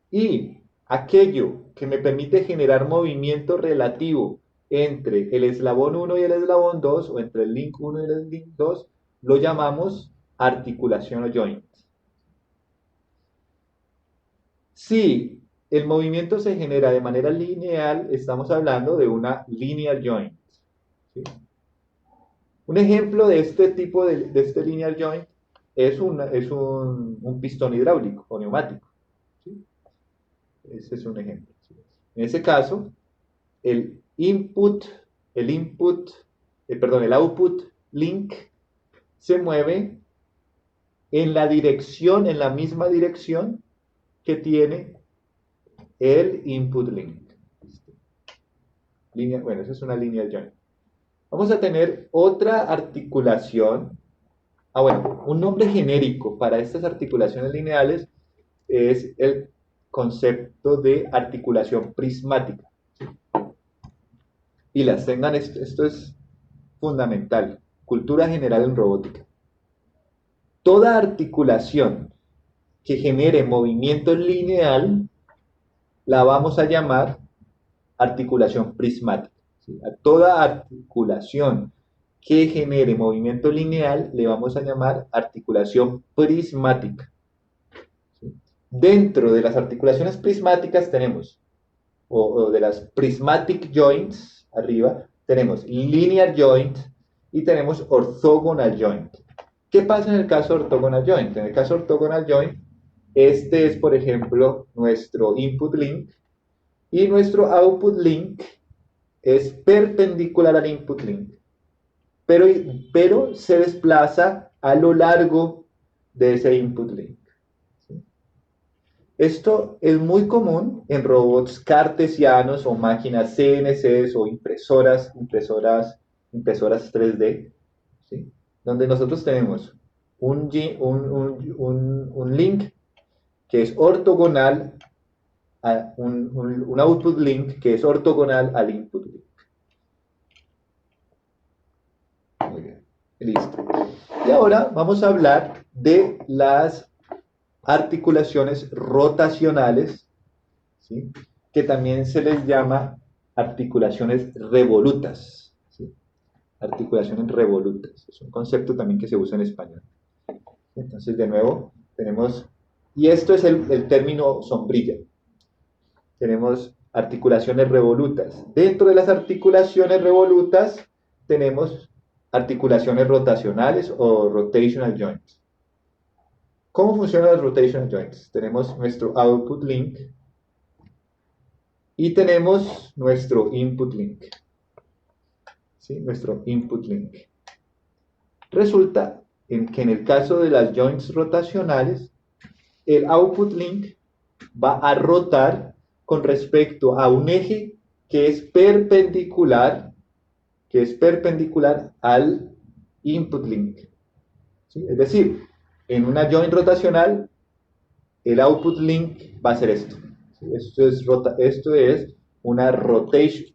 Speaker 1: Y aquello que me permite generar movimiento relativo entre el eslabón 1 y el eslabón 2, o entre el link 1 y el link 2, lo llamamos articulación o joint. Si el movimiento se genera de manera lineal, estamos hablando de una linear joint. ¿Sí? Un ejemplo de este tipo de este linear joint es un pistón hidráulico o neumático. ¿Sí? Ese es un ejemplo. ¿Sí? En ese caso, el output link se mueve en la misma dirección que tiene el input link. Bueno, esa es una linear joint. Vamos a tener otra articulación. Bueno, un nombre genérico para estas articulaciones lineales es el concepto de articulación prismática. Y las tengan, esto es fundamental. Cultura general en robótica. Toda articulación que genere movimiento lineal la vamos a llamar articulación prismática. ¿Sí? A toda articulación que genere movimiento lineal le vamos a llamar articulación prismática. ¿Sí? Dentro de las articulaciones prismáticas tenemos, o de las prismatic joints, arriba, tenemos linear joint y tenemos orthogonal joint. ¿Qué pasa en el caso orthogonal joint? En el caso orthogonal joint, este es, por ejemplo, nuestro input link y nuestro output link es perpendicular al input link, pero se desplaza a lo largo de ese input link. ¿Sí? Esto es muy común en robots cartesianos o máquinas CNCs o impresoras 3D, ¿sí? Donde nosotros tenemos un link que es ortogonal un output link que es ortogonal al input link. Muy bien, listo. Y ahora vamos a hablar de las articulaciones rotacionales, ¿sí? Que también se les llama articulaciones revolutas, ¿sí? Articulaciones revolutas, es un concepto también que se usa en español. Entonces, de nuevo, tenemos, y esto es el término sombrilla, tenemos articulaciones revolutas. Dentro de las articulaciones revolutas tenemos articulaciones rotacionales o rotational joints. ¿Cómo funcionan las rotational joints? Tenemos nuestro output link y tenemos nuestro input link. ¿Sí? Nuestro input link. Resulta que en el caso de las joints rotacionales, el output link va a rotar con respecto a un eje que es perpendicular al input link. ¿Sí? Es decir, en una joint rotacional, el output link va a ser esto. ¿Sí? Esto es una rotation.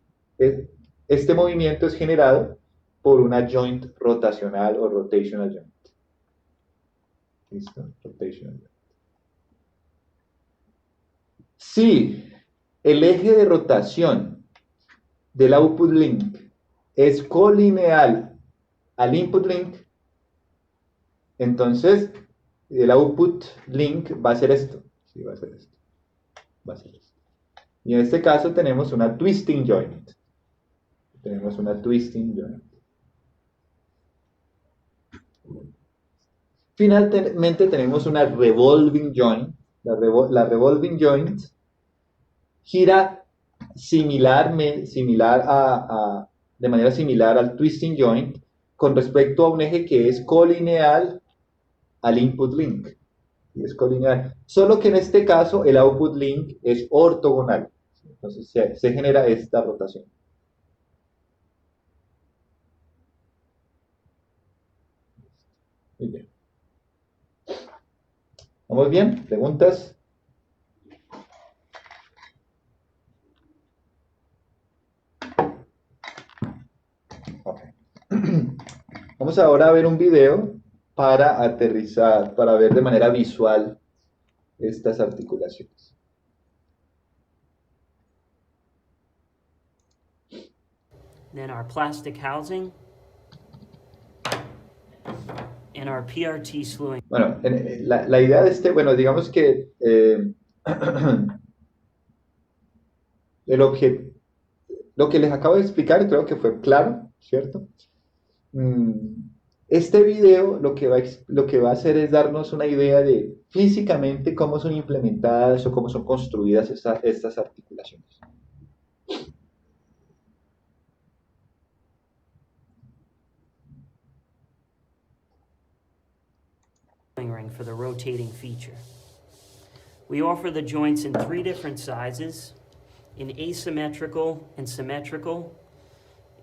Speaker 1: Este movimiento es generado por una joint rotacional o rotational joint. ¿Listo? Rotational joint. Si el eje de rotación del output link es colineal al input link, entonces el output link va a ser esto. Sí, va a ser esto. Va a ser esto. Y en este caso tenemos una twisting joint. Tenemos una twisting joint. Finalmente tenemos una revolving joint. La revolving joint gira de manera similar al twisting joint con respecto a un eje que es colineal al input link. Es colineal. Solo que en este caso el output link es ortogonal. Entonces se genera esta rotación. Muy bien. ¿Vamos bien? ¿Preguntas? Okay. Vamos ahora a ver un video para aterrizar, para ver de manera visual estas articulaciones.
Speaker 5: Then our plastic housing and our PRT slewing.
Speaker 1: Bueno, la idea de bueno, digamos que lo que les acabo de explicar creo que fue claro, ¿cierto? Este video lo que va a hacer es darnos una idea de físicamente cómo son implementadas o cómo son construidas estas articulaciones.
Speaker 5: Ring for the rotating feature. We offer the joints in 3 different sizes, in asymmetrical and symmetrical,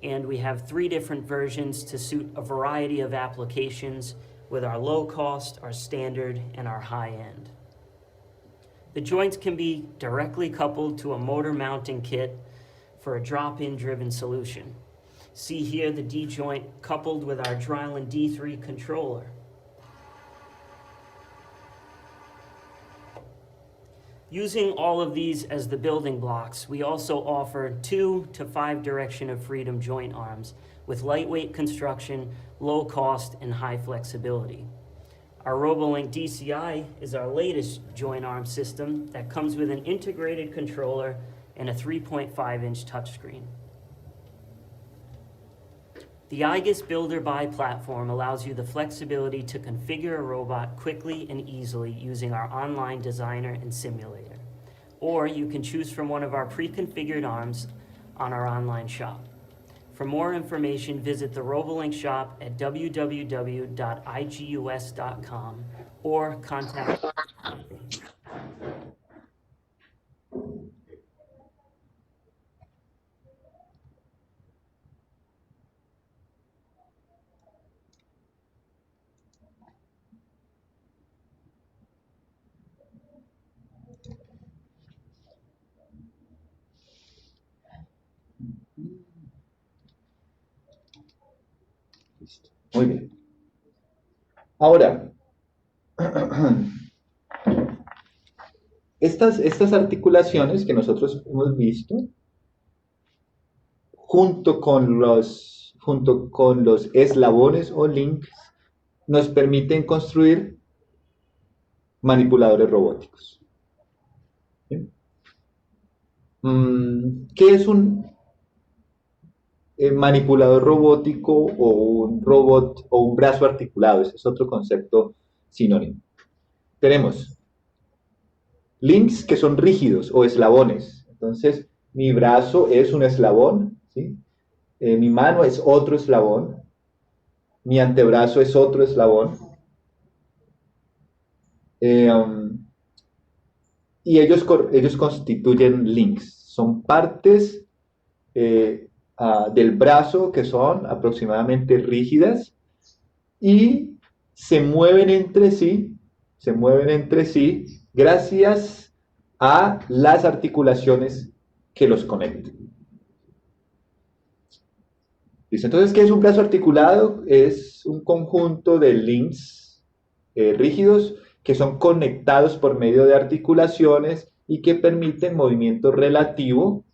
Speaker 5: and we have 3 different versions to suit a variety of applications with our low cost, our standard, and our high end. The joints can be directly coupled to a motor mounting kit for a drop-in driven solution. See here the D joint coupled with our Drylin D3 controller. Using all of these as the building blocks, we also offer 2 to 5 direction of freedom joint arms with lightweight construction, low cost, and high flexibility. Our RoboLink DCI is our latest joint arm system that comes with an integrated controller and a 3.5-inch touchscreen. The IGUS Builder Buy platform allows you the flexibility to configure a robot quickly and easily using our online designer and simulator. Or you can choose from one of our pre-configured arms on our online shop. For more information, visit the RoboLink shop at www.igus.com or contact
Speaker 1: Muy bien. Ahora, estas articulaciones que nosotros hemos visto, junto con los eslabones o links, nos permiten construir manipuladores robóticos. ¿Sí? ¿Qué es un manipulador robótico o un robot o un brazo articulado? Ese es otro concepto sinónimo. Tenemos links que son rígidos o eslabones. Entonces, mi brazo es un eslabón, ¿sí? Mi mano es otro eslabón, mi antebrazo es otro eslabón, y ellos constituyen links. Son partes del brazo que son aproximadamente rígidas y se mueven entre sí gracias a las articulaciones que los conectan. ¿Listo? Entonces, ¿qué es un brazo articulado? Es un conjunto de links rígidos que son conectados por medio de articulaciones y que permiten movimiento relativo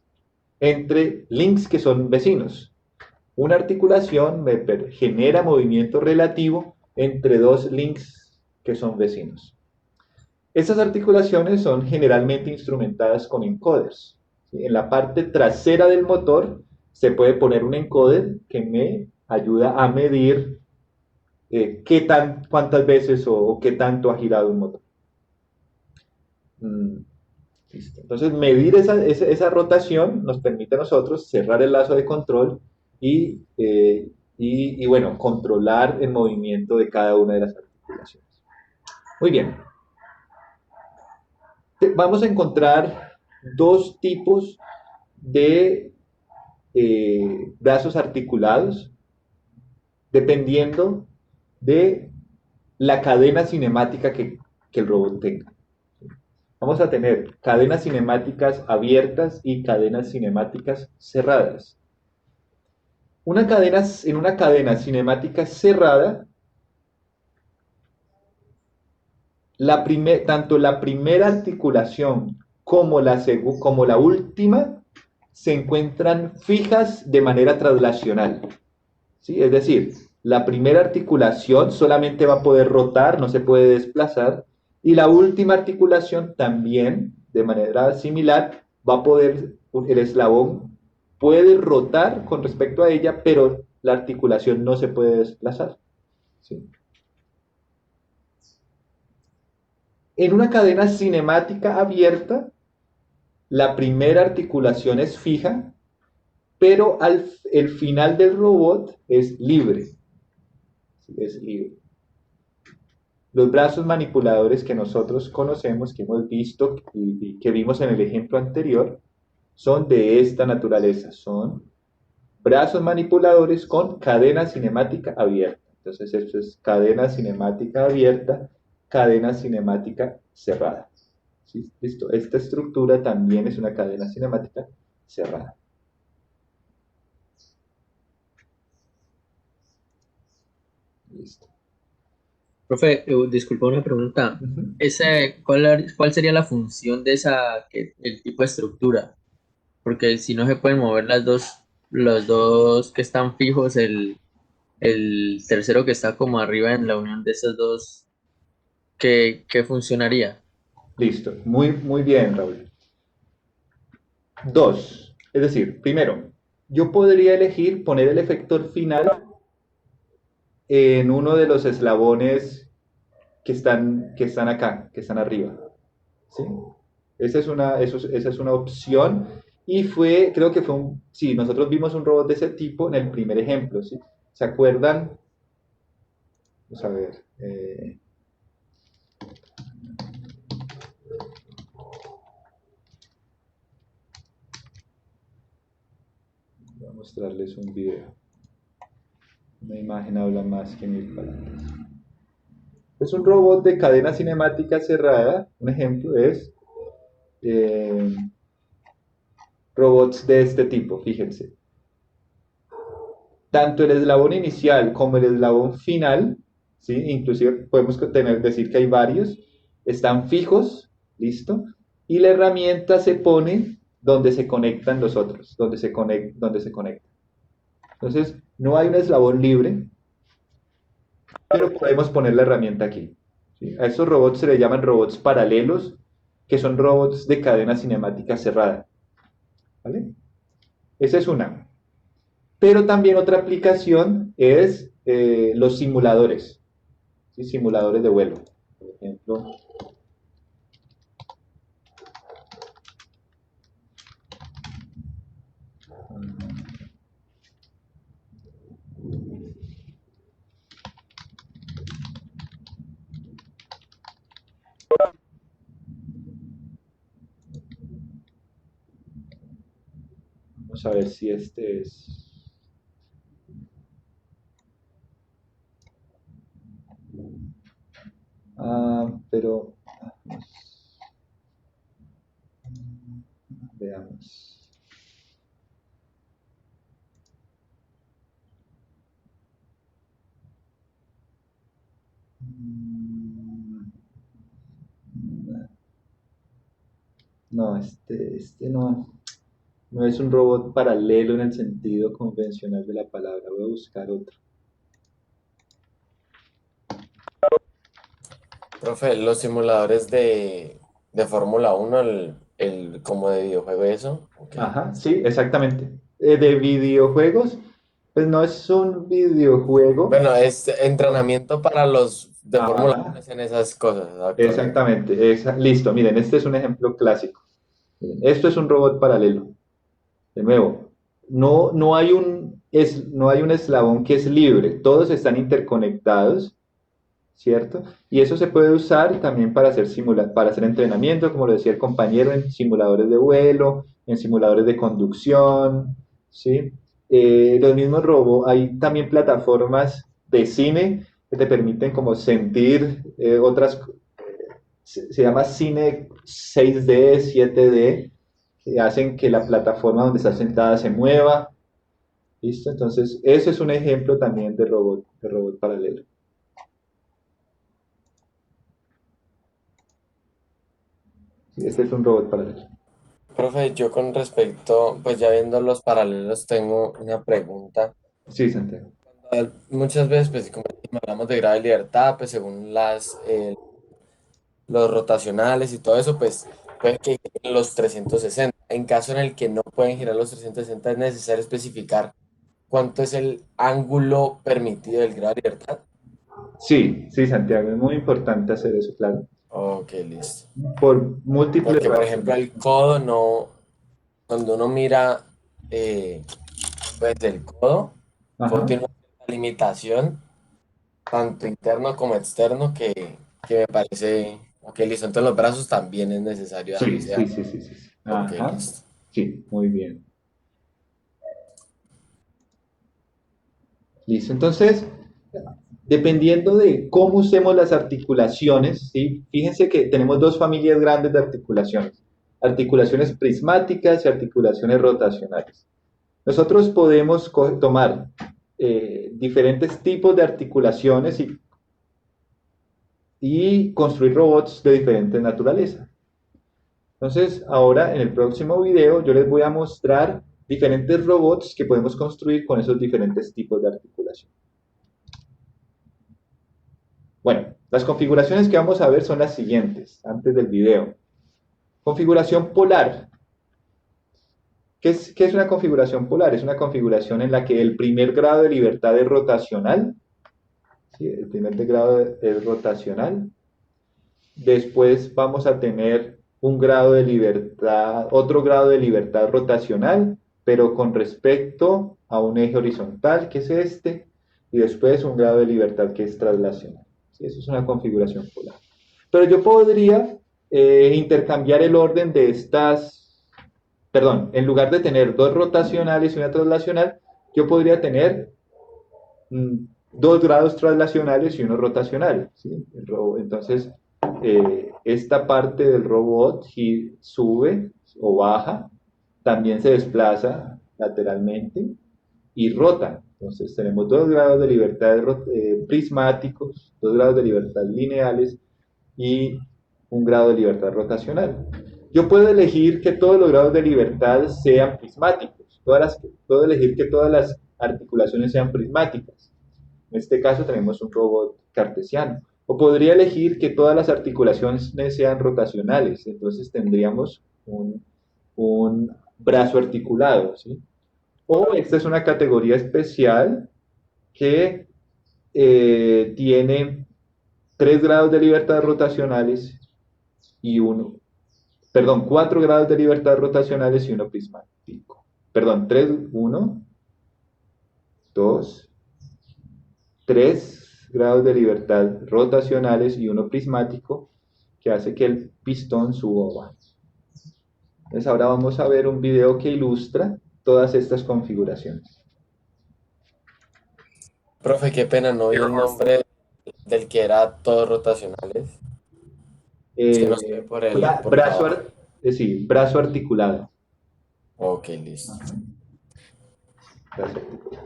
Speaker 1: entre links que son vecinos. Una articulación genera movimiento relativo entre dos links que son vecinos. Estas articulaciones son generalmente instrumentadas con encoders. ¿Sí? En la parte trasera del motor se puede poner un encoder que me ayuda a medir cuántas veces o qué tanto ha girado un motor. Listo. Entonces, medir esa rotación nos permite a nosotros cerrar el lazo de control y bueno, controlar el movimiento de cada una de las articulaciones. Muy bien. Vamos a encontrar dos tipos de brazos articulados dependiendo de la cadena cinemática que el robot tenga. Vamos a tener cadenas cinemáticas abiertas y cadenas cinemáticas cerradas. En una cadena cinemática cerrada, tanto la primera articulación como la última se encuentran fijas de manera translacional. ¿Sí? Es decir, la primera articulación solamente va a poder rotar, no se puede desplazar, y la última articulación también, de manera similar, el eslabón puede rotar con respecto a ella, pero la articulación no se puede desplazar. ¿Sí? En una cadena cinemática abierta, la primera articulación es fija, pero el final del robot es libre. Es libre. Los brazos manipuladores que nosotros conocemos, que hemos visto y que vimos en el ejemplo anterior, son de esta naturaleza. Son brazos manipuladores con cadena cinemática abierta. Entonces, esto es cadena cinemática abierta, cadena cinemática cerrada. ¿Sí? Listo. Esta estructura también es una cadena cinemática cerrada. Listo.
Speaker 6: Profe, disculpa una pregunta. ¿Cuál sería la función de el tipo de estructura? Porque si no se pueden mover los dos que están fijos, el tercero que está como arriba en la unión de esos dos, ¿qué funcionaría?
Speaker 1: Listo. Muy, muy bien, Raúl. Dos. Es decir, primero, yo podría elegir poner el efector final en uno de los eslabones que están acá, que están arriba. ¿Sí? Esa es una opción. Y creo que sí, nosotros vimos un robot de ese tipo en el primer ejemplo, ¿sí? ¿Se acuerdan? Vamos a ver. Voy a mostrarles un video. Una imagen habla más que 1000 palabras. Es un robot de cadena cinemática cerrada. Un ejemplo es robots de este tipo, fíjense. tanto el eslabón inicial como el eslabón final, ¿sí? Inclusive podemos decir que hay varios, están fijos, ¿listo? Y la herramienta se pone donde se conectan los otros, donde se conectan. Entonces, no hay un eslabón libre, pero podemos poner la herramienta aquí, ¿sí? A estos robots se les llaman robots paralelos, que son robots de cadena cinemática cerrada, ¿vale? Esa es una. Pero también otra aplicación es los simuladores, ¿sí? Simuladores de vuelo, por ejemplo. Vamos a ver si este es... pero veamos. No, este no es un robot paralelo en el sentido convencional de la palabra. Voy a buscar otro.
Speaker 2: Profe, los simuladores de Fórmula 1, como de videojuego eso. Ok.
Speaker 1: Ajá, sí, exactamente. De videojuegos, pues no es un videojuego.
Speaker 2: Bueno, es entrenamiento para los de Fórmula 1
Speaker 1: Ajá,
Speaker 2: en esas cosas actualmente.
Speaker 1: exactamente. Listo, miren, este es un ejemplo clásico. Miren, esto es un robot paralelo. De nuevo, no hay un eslabón que es libre, todos están interconectados, ¿cierto? Y eso se puede usar también para hacer entrenamiento, como lo decía el compañero, en simuladores de vuelo, en simuladores de conducción, ¿sí? Los mismos hay también plataformas de cine que te permiten como sentir se llama cine 6D, 7D, que hacen que la plataforma donde estás sentada se mueva, ¿listo? Entonces, eso es un ejemplo también de robot paralelo. Sí, este es un robot paralelo.
Speaker 2: Profe, yo con respecto, pues ya viendo los paralelos, tengo una pregunta.
Speaker 1: Sí, Santiago.
Speaker 2: Muchas veces, pues como hablamos de grado de libertad, pues según los rotacionales y todo eso, pues pueden que giren los 360. En caso en el que no pueden girar los 360, es necesario especificar cuánto es el ángulo permitido del grado de libertad.
Speaker 1: Sí, sí, Santiago, es muy importante hacer eso, claro.
Speaker 2: Ok, listo.
Speaker 1: Por múltiples
Speaker 2: Porque, por ejemplo,
Speaker 1: razones.
Speaker 2: el codo no, cuando uno mira, eh, pues el codo
Speaker 1: Ajá.
Speaker 2: tiene una limitación, tanto interno como externo, que me parece, ok, listo. Entonces los brazos también es necesario dejar
Speaker 1: Sí,
Speaker 2: ese
Speaker 1: sí,
Speaker 2: ángulo.
Speaker 1: sí, sí, sí.
Speaker 2: Ok,
Speaker 1: Ajá.
Speaker 2: listo.
Speaker 1: Sí, muy bien. Listo. Entonces, dependiendo de cómo usemos las articulaciones, ¿sí? Fíjense que tenemos dos familias grandes de articulaciones. Articulaciones prismáticas y articulaciones rotacionales. Nosotros podemos tomar diferentes tipos de articulaciones y construir robots de diferente naturaleza. Entonces, ahora en el próximo video yo les voy a mostrar diferentes robots que podemos construir con esos diferentes tipos de articulación. Bueno, las configuraciones que vamos a ver son las siguientes, antes del video. Configuración polar. ¿Qué es una configuración polar? Es una configuración en la que el primer grado de libertad es rotacional. ¿Sí? El primer grado es rotacional. Después vamos a tener un grado de libertad, otro grado de libertad rotacional, pero con respecto a un eje horizontal, que es este, y después un grado de libertad que es traslacional. ¿Sí? Eso es una configuración polar. Pero yo podría intercambiar el orden de en lugar de tener dos rotacionales y una traslacional, yo podría tener dos grados traslacionales y uno rotacional, ¿sí? Entonces, esta parte del robot sube o baja, también se desplaza lateralmente y rota, Entonces tenemos 2 grados de libertad prismáticos, 2 grados de libertad lineales y 1 grado de libertad rotacional. Yo puedo elegir que todos los grados de libertad sean prismáticos, puedo elegir que todas las articulaciones sean prismáticas. En este caso tenemos un robot cartesiano. O podría elegir que todas las articulaciones sean rotacionales, entonces tendríamos un brazo articulado, ¿sí? O esta es una categoría especial que tiene 3 grados de libertad rotacionales y 4 grados de libertad rotacionales y 1 prismático. Perdón, 3, 1, 2, 3 grados de libertad rotacionales y 1 prismático que hace que el pistón suba o baje. Entonces ahora vamos a ver un video que ilustra todas estas configuraciones.
Speaker 2: Profe, qué pena, no vi el nombre del que era todos rotacionales. Es que no sé por el
Speaker 1: brazo articulado.
Speaker 2: Ok, listo.
Speaker 1: Brazo articulado.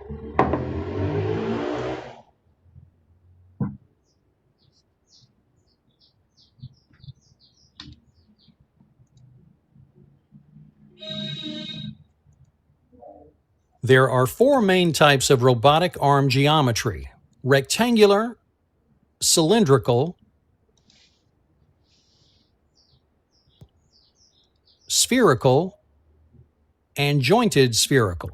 Speaker 7: There are 4 main types of robotic arm geometry: rectangular, cylindrical, spherical, and jointed spherical.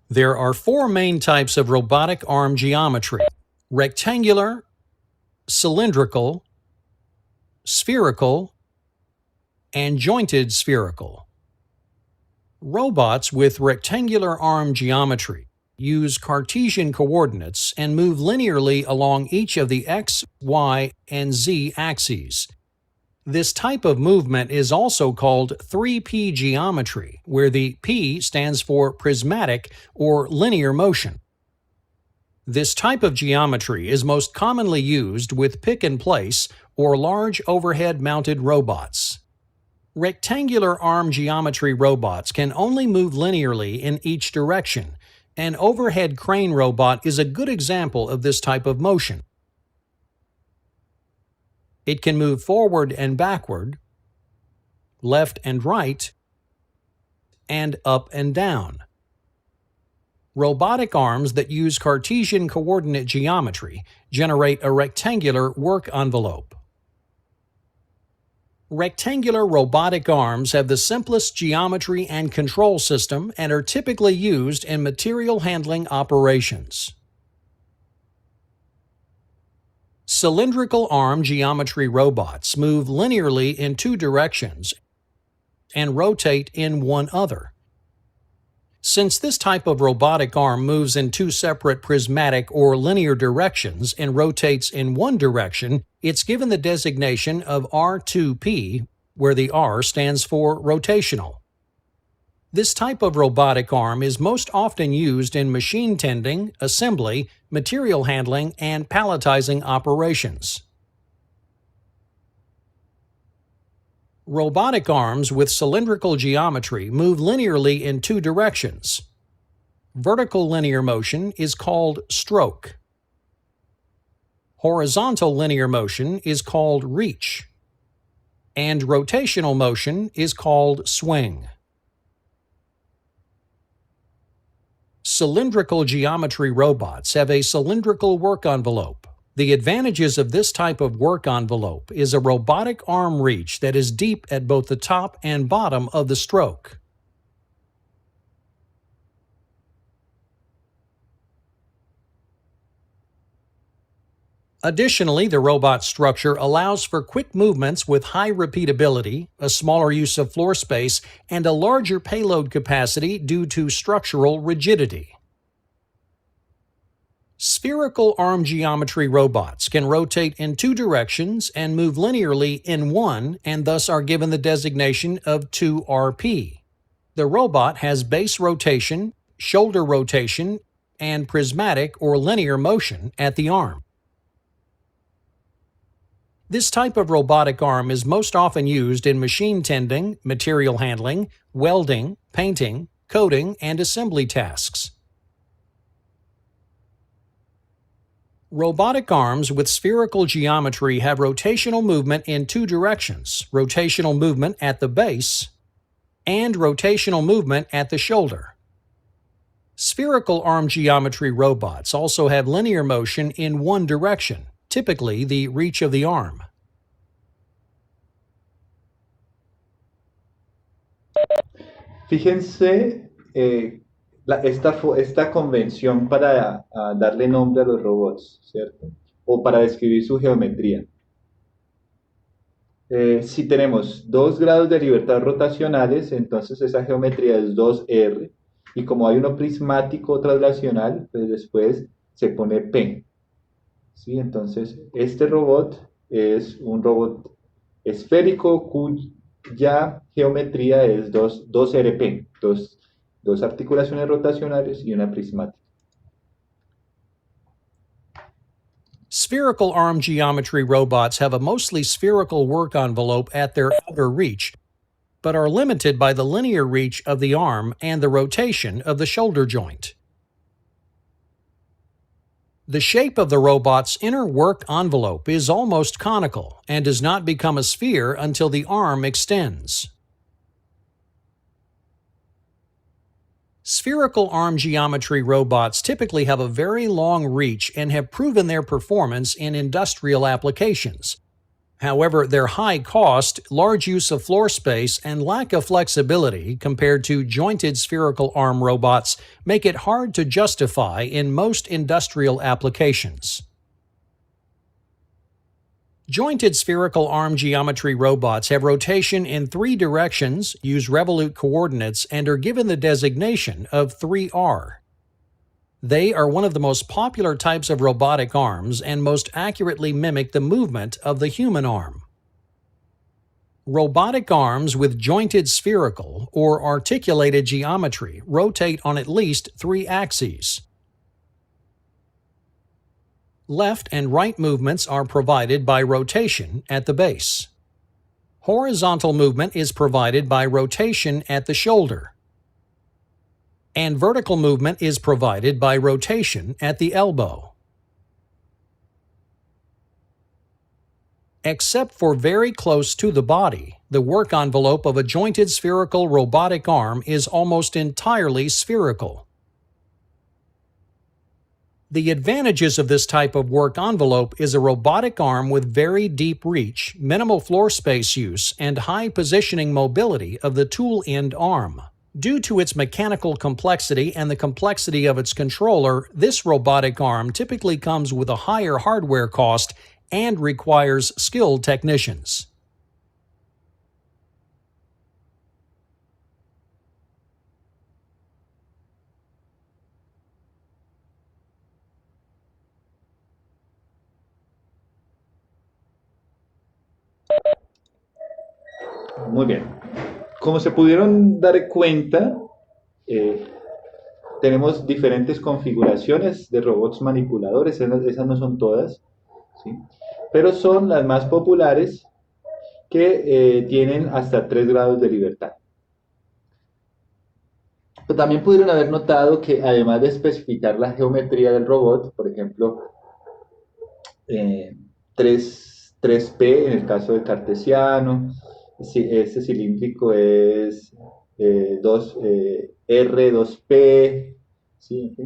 Speaker 7: There are 4 main types of robotic arm geometry: rectangular, cylindrical, spherical, and jointed spherical. Robots with rectangular arm geometry use Cartesian coordinates and move linearly along each of the x, y, and z axes. This type of movement is also called 3P geometry, where the P stands for prismatic or linear motion. This type of geometry is most commonly used with pick-and-place or large overhead-mounted robots. Rectangular arm geometry robots can only move linearly in each direction. An overhead crane robot is a good example of this type of motion. It can move forward and backward, left and right, and up and down. Robotic arms that use Cartesian coordinate geometry generate a rectangular work envelope. Rectangular robotic arms have the simplest geometry and control system and are typically used in material handling operations. Cylindrical arm geometry robots move linearly in 2 directions and rotate in one other. Since this type of robotic arm moves in 2 separate prismatic or linear directions and rotates in one direction, it's given the designation of R2P, where the R stands for rotational. This type of robotic arm is most often used in machine tending, assembly, material handling, and palletizing operations. Robotic arms with cylindrical geometry move linearly in 2 directions. Vertical linear motion is called stroke. Horizontal linear motion is called reach. And rotational motion is called swing. Cylindrical geometry robots have a cylindrical work envelope. The advantages of this type of work envelope is a robotic arm reach that is deep at both the top and bottom of the stroke. Additionally, the robot structure allows for quick movements with high repeatability, a smaller use of floor space, and a larger payload capacity due to structural rigidity. Spherical arm geometry robots can rotate in 2 directions and move linearly in one, and thus are given the designation of 2RP. The robot has base rotation, shoulder rotation, and prismatic or linear motion at the arm. This type of robotic arm is most often used in machine tending, material handling, welding, painting, coding, and assembly tasks. Robotic arms with spherical geometry have rotational movement in two directions, rotational movement at the base and rotational movement at the shoulder. Spherical arm geometry robots also have linear motion in one direction, typically the reach of the arm.
Speaker 1: Fíjense esta convención para darle nombre a los robots, ¿cierto? O para describir su geometría. Si tenemos 2 grados de libertad rotacionales, entonces esa geometría es 2R. Y como hay uno prismático traslacional, pues después se pone P. ¿Sí? Entonces, este robot es un robot esférico cuya geometría es 2RP, dos articulaciones rotacionales y una prismática.
Speaker 7: Spherical arm geometry robots have a mostly spherical work envelope at their outer reach, but are limited by the linear reach of the arm and the rotation of the shoulder joint. The shape of the robot's inner work envelope is almost conical and does not become a sphere until the arm extends. Spherical arm geometry robots typically have a very long reach and have proven their performance in industrial applications. However, their high cost, large use of floor space, and lack of flexibility compared to jointed spherical arm robots make it hard to justify in most industrial applications. Jointed spherical arm geometry robots have rotation in 3 directions, use revolute coordinates, and are given the designation of 3R. They are one of the most popular types of robotic arms and most accurately mimic the movement of the human arm. Robotic arms with jointed spherical or articulated geometry rotate on at least 3 axes. Left and right movements are provided by rotation at the base. Horizontal movement is provided by rotation at the shoulder. And vertical movement is provided by rotation at the elbow. Except for very close to the body, the work envelope of a jointed spherical robotic arm is almost entirely spherical. The advantages of this type of work envelope is a robotic arm with very deep reach, minimal floor space use, and high positioning mobility of the tool end arm. Due to its mechanical complexity and the complexity of its controller, this robotic arm typically comes with a higher hardware cost and requires skilled technicians.
Speaker 1: Muy bien. Como se pudieron dar cuenta, tenemos diferentes configuraciones de robots manipuladores. Esas no son todas, ¿sí? Pero son las más populares que tienen hasta 3 grados de libertad. Pero también pudieron haber notado que además de especificar la geometría del robot, por ejemplo, 3P en el caso del cartesiano, este cilíndrico es 2R, 2P, ¿sí?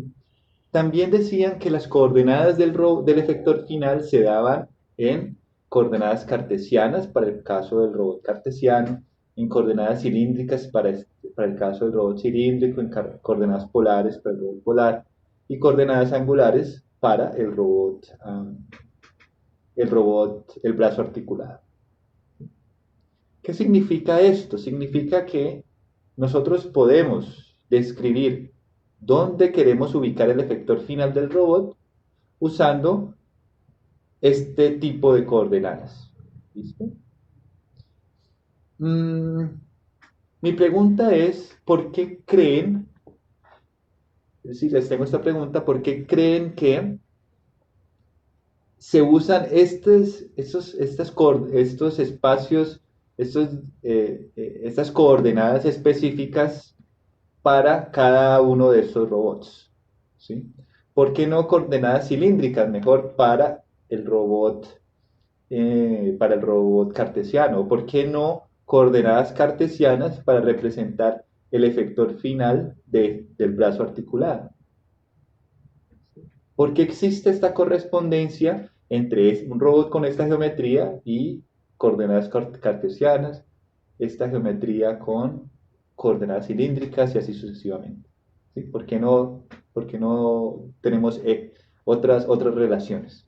Speaker 1: También decían que las coordenadas del efector final se daban en coordenadas cartesianas para el caso del robot cartesiano, en coordenadas cilíndricas para el caso del robot cilíndrico, en coordenadas polares para el robot polar y coordenadas angulares para el brazo articulado. ¿Qué significa esto? Significa que nosotros podemos describir dónde queremos ubicar el efector final del robot usando este tipo de coordenadas. ¿Listo? Mi pregunta es, ¿por qué creen, si les tengo esta pregunta, ¿por qué creen que se usan estos espacios, estas coordenadas específicas para cada uno de estos robots, ¿sí? ¿Por qué no coordenadas cilíndricas? Mejor para el robot cartesiano. ¿Por qué no coordenadas cartesianas para representar el efector final del brazo articulado? ¿Por qué existe esta correspondencia entre un robot con esta geometría y coordenadas cartesianas, esta geometría con coordenadas cilíndricas y así sucesivamente? ¿Sí? ¿Por qué no tenemos otras relaciones?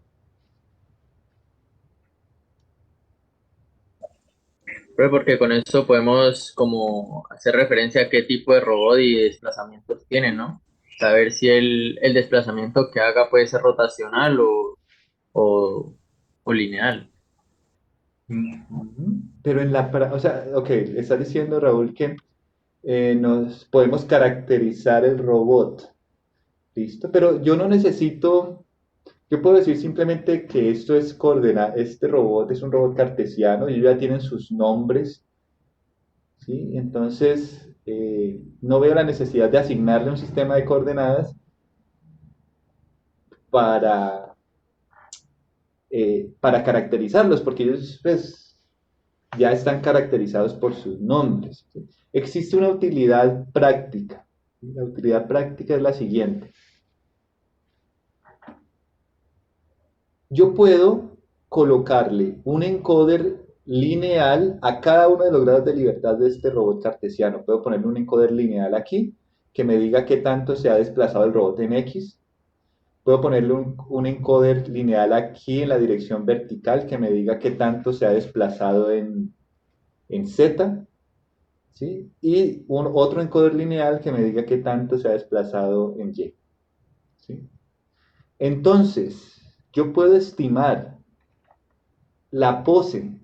Speaker 6: Pero porque con eso podemos como hacer referencia a qué tipo de robot y desplazamientos tiene, ¿no? Saber si el desplazamiento que haga puede ser rotacional o, o lineal.
Speaker 1: Pero o sea, ok, estás diciendo, Raúl, que nos podemos caracterizar el robot, ¿listo? Pero yo no necesito, yo puedo decir simplemente que este robot es un robot cartesiano y ya tienen sus nombres, ¿sí? Entonces, no veo la necesidad de asignarle un sistema de coordenadas para caracterizarlos, porque ellos pues, ya están caracterizados por sus nombres, ¿sí? Existe una utilidad práctica. ¿Sí? La utilidad práctica es la siguiente. Yo puedo colocarle un encoder lineal a cada uno de los grados de libertad de este robot cartesiano. Puedo ponerle un encoder lineal aquí, que me diga qué tanto se ha desplazado el robot en X. Puedo ponerle un encoder lineal aquí en la dirección vertical, que me diga qué tanto se ha desplazado en Z. ¿Sí? Y otro encoder lineal que me diga qué tanto se ha desplazado en Y. ¿Sí? Entonces, yo puedo estimar la pose,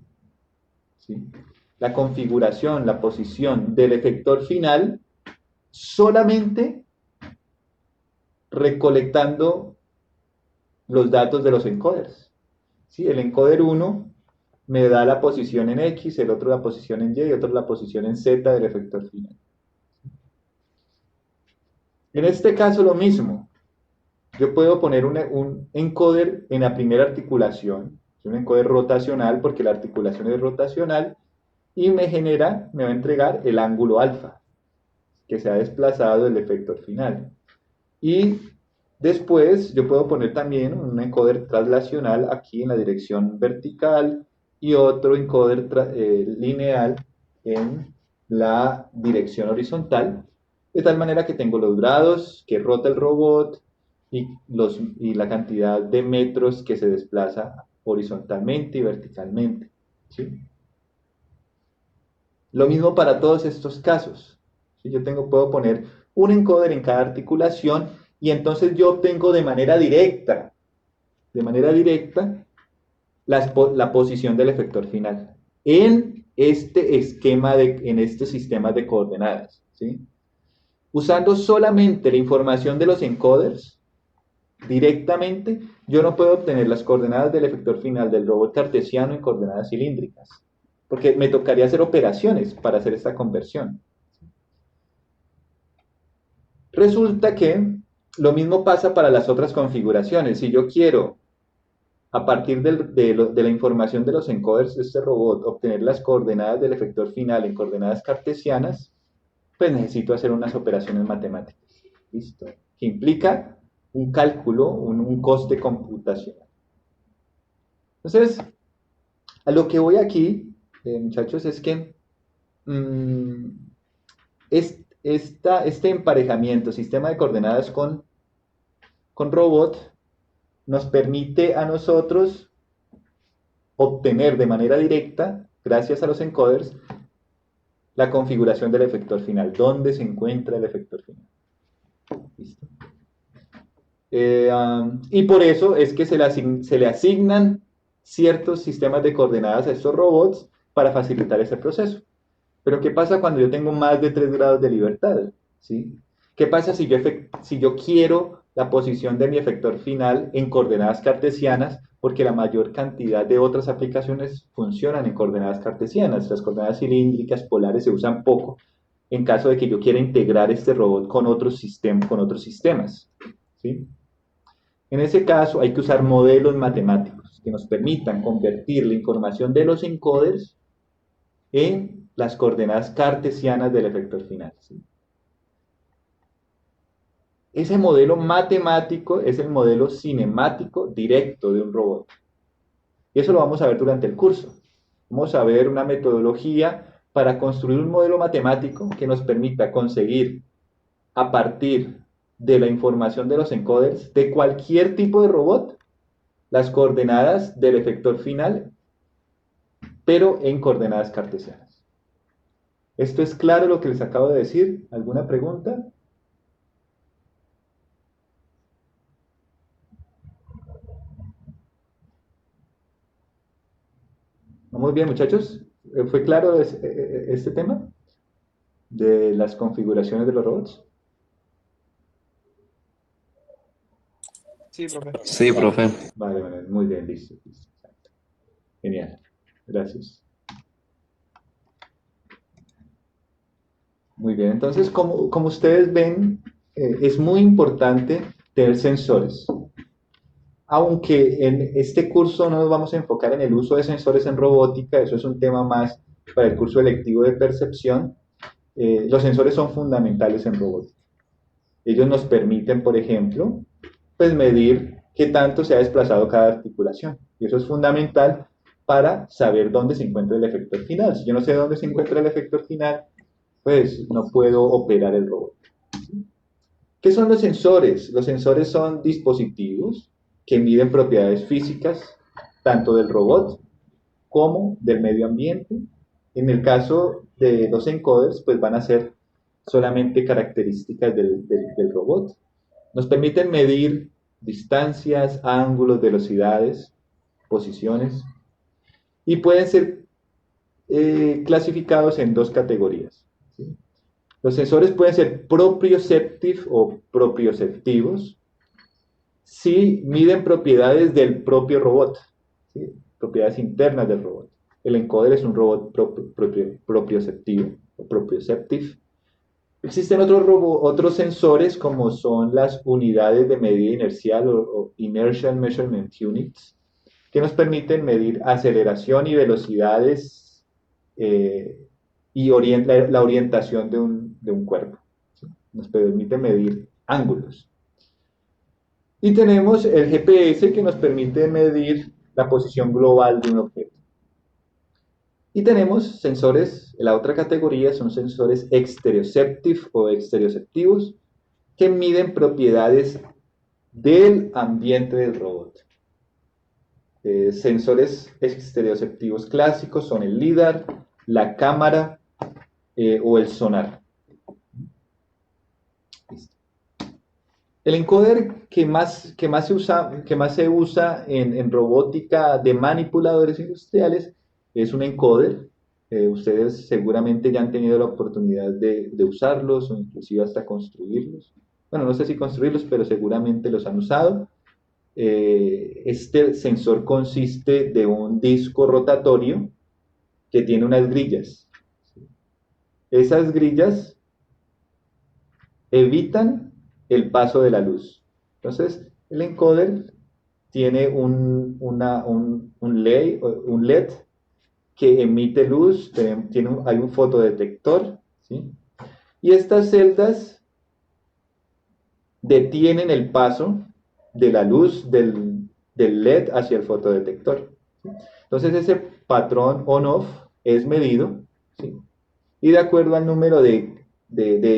Speaker 1: ¿sí? La configuración, la posición del efector final solamente recolectando los datos de los encoders. ¿Sí? El encoder 1 me da la posición en X, el otro la posición en Y otro la posición en Z del efector final. En este caso lo mismo. Yo puedo poner un encoder en la primera articulación, un encoder rotacional porque la articulación es rotacional y me va a entregar el ángulo alfa que se ha desplazado del efector final. Y después yo puedo poner también un encoder translacional aquí en la dirección vertical y otro encoder lineal en la dirección horizontal, de tal manera que tengo los grados que rota el robot y la cantidad de metros que se desplaza horizontalmente y verticalmente. ¿Sí? Lo mismo para todos estos casos. ¿Sí? Puedo poner un encoder en cada articulación y entonces yo obtengo de manera directa la posición del efector final en este esquema, en este sistema de coordenadas. ¿Sí? Usando solamente la información de los encoders, directamente, yo no puedo obtener las coordenadas del efector final del robot cartesiano en coordenadas cilíndricas, porque me tocaría hacer operaciones para hacer esta conversión. Resulta que lo mismo pasa para las otras configuraciones. Si yo quiero, a partir de la información de los encoders de este robot, obtener las coordenadas del efector final en coordenadas cartesianas, pues necesito hacer unas operaciones matemáticas. ¿Listo? Que implica un cálculo, un coste computacional. Entonces, a lo que voy aquí, muchachos, es que este emparejamiento, sistema de coordenadas con robot, nos permite a nosotros obtener de manera directa, gracias a los encoders, la configuración del efector final, dónde se encuentra el efector final. ¿Listo? Y por eso es que se le asignan ciertos sistemas de coordenadas a estos robots para facilitar ese proceso. Pero ¿qué pasa cuando yo tengo más de 3 grados de libertad? ¿Sí? ¿Qué pasa si yo quiero la posición de mi efector final en coordenadas cartesianas? Porque la mayor cantidad de otras aplicaciones funcionan en coordenadas cartesianas. Las coordenadas cilíndricas, polares se usan poco, en caso de que yo quiera integrar este robot con otros sistemas, ¿sí? En ese caso hay que usar modelos matemáticos que nos permitan convertir la información de los encoders en las coordenadas cartesianas del efector final, ¿sí? Ese modelo matemático es el modelo cinemático directo de un robot. Y eso lo vamos a ver durante el curso. Vamos a ver una metodología para construir un modelo matemático que nos permita conseguir, a partir de la información de los encoders de cualquier tipo de robot, las coordenadas del efector final, pero en coordenadas cartesianas. ¿Esto es claro lo que les acabo de decir? ¿Alguna pregunta? ¿Vamos bien, muchachos? ¿Fue claro este tema de las configuraciones de los robots?
Speaker 8: Sí, profe.
Speaker 1: Vale, muy bien, listo. Genial, gracias. Muy bien, entonces, como ustedes ven, es muy importante tener sensores. Aunque en este curso no nos vamos a enfocar en el uso de sensores en robótica, eso es un tema más para el curso electivo de percepción. Los sensores son fundamentales en robótica. Ellos nos permiten, por ejemplo, pues medir qué tanto se ha desplazado cada articulación. Y eso es fundamental para saber dónde se encuentra el efector final. Si yo no sé dónde se encuentra el efector final, pues no puedo operar el robot. ¿Qué son los sensores? Los sensores son dispositivos que miden propiedades físicas, tanto del robot como del medio ambiente. En el caso de los encoders, pues van a ser solamente características del robot. Nos permiten medir distancias, ángulos, velocidades, posiciones, y pueden ser clasificados en dos categorías, ¿sí? Los sensores pueden ser proprioceptive o propioceptivos si miden propiedades del propio robot, ¿sí? Propiedades internas del robot. El encoder es un robot propioceptivo o propioceptive. Existen otros sensores como son las unidades de medida inercial o Inertial Measurement Units, que nos permiten medir aceleración y velocidades y la orientación de un cuerpo, ¿sí? Nos permite medir ángulos. Y tenemos el GPS, que nos permite medir la posición global de un objeto. Y tenemos sensores, la otra categoría son sensores exteroceptive o exteroceptivos, que miden propiedades del ambiente del robot. Sensores exteroceptivos clásicos son el LIDAR, la cámara o el sonar. Listo. El encoder que más se usa en robótica de manipuladores industriales es un encoder. Ustedes seguramente ya han tenido la oportunidad de usarlos o inclusive hasta construirlos. Bueno, no sé si construirlos, pero seguramente los han usado. Este sensor consiste de un disco rotatorio que tiene unas grillas. Esas grillas evitan el paso de la luz. Entonces, el encoder tiene un LED que emite luz, hay un fotodetector, ¿sí? Y estas celdas detienen el paso de la luz del LED hacia el fotodetector, ¿sí? Entonces ese patrón on-off es medido, ¿sí? Y de acuerdo al número de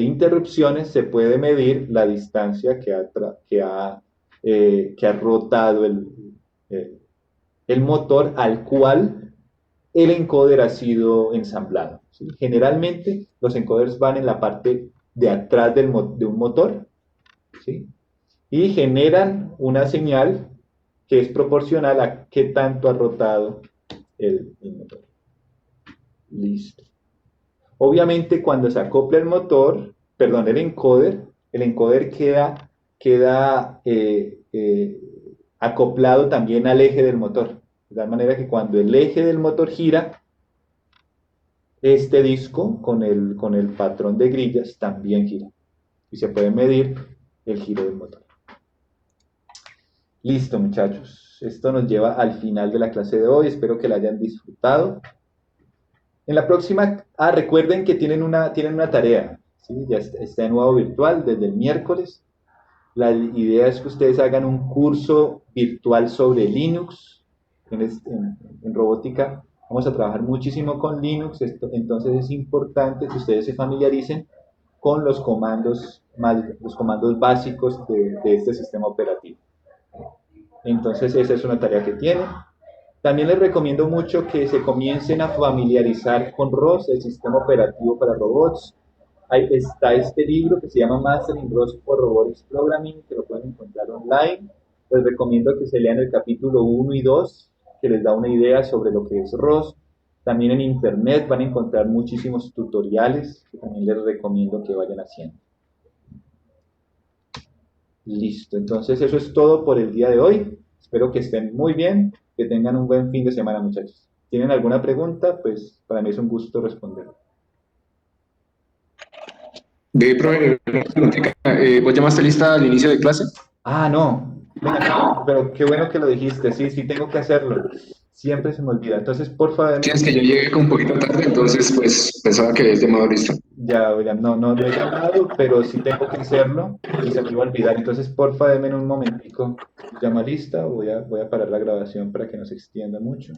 Speaker 1: interrupciones se puede medir la distancia que ha rotado el motor al cual el encoder ha sido ensamblado, ¿sí? Generalmente los encoders van en la parte de atrás de un motor, ¿sí? Y generan una señal que es proporcional a qué tanto ha rotado el motor. Listo. Obviamente cuando se acopla el encoder queda acoplado también al eje del motor. De tal manera que cuando el eje del motor gira, Este disco con el patrón de grillas también gira y se puede medir el giro del motor. Listo, muchachos. Esto nos lleva al final de la clase de hoy. Espero que la hayan disfrutado. En la próxima, recuerden que tienen una tarea, ¿sí? Ya está de nuevo virtual desde el miércoles. La idea es que ustedes hagan un curso virtual sobre Linux. En robótica vamos a trabajar muchísimo con Linux, entonces es importante que ustedes se familiaricen con los comandos básicos de este sistema operativo. Entonces esa es una tarea que tienen. También les recomiendo mucho que se comiencen a familiarizar con ROS, el sistema operativo para robots. Ahí está este libro que se llama Mastering ROS for Robotics Programming, que lo pueden encontrar online. Les recomiendo que se lean el capítulo 1 y 2, que les da una idea sobre lo que es ROS. También en internet van a encontrar muchísimos tutoriales que también les recomiendo que vayan haciendo. Listo, entonces eso es todo por el día de hoy. Espero que estén muy bien, que tengan un buen fin de semana, muchachos. ¿Tienen alguna pregunta? Pues para mí es un gusto responder.
Speaker 8: Profe, ¿vos llamaste lista al inicio de clase?
Speaker 1: No. Venga, pero qué bueno que lo dijiste. Sí, tengo que hacerlo. Siempre se me olvida. Entonces, por favor.
Speaker 8: Sí, es que yo llegué con un poquito tarde, entonces pues pensaba que habías llamado listo.
Speaker 1: Ya, oigan, no he llamado, pero sí tengo que hacerlo y se me iba a olvidar. Entonces, porfa, denme un momentico. Llama lista, voy a parar la grabación para que no se extienda mucho.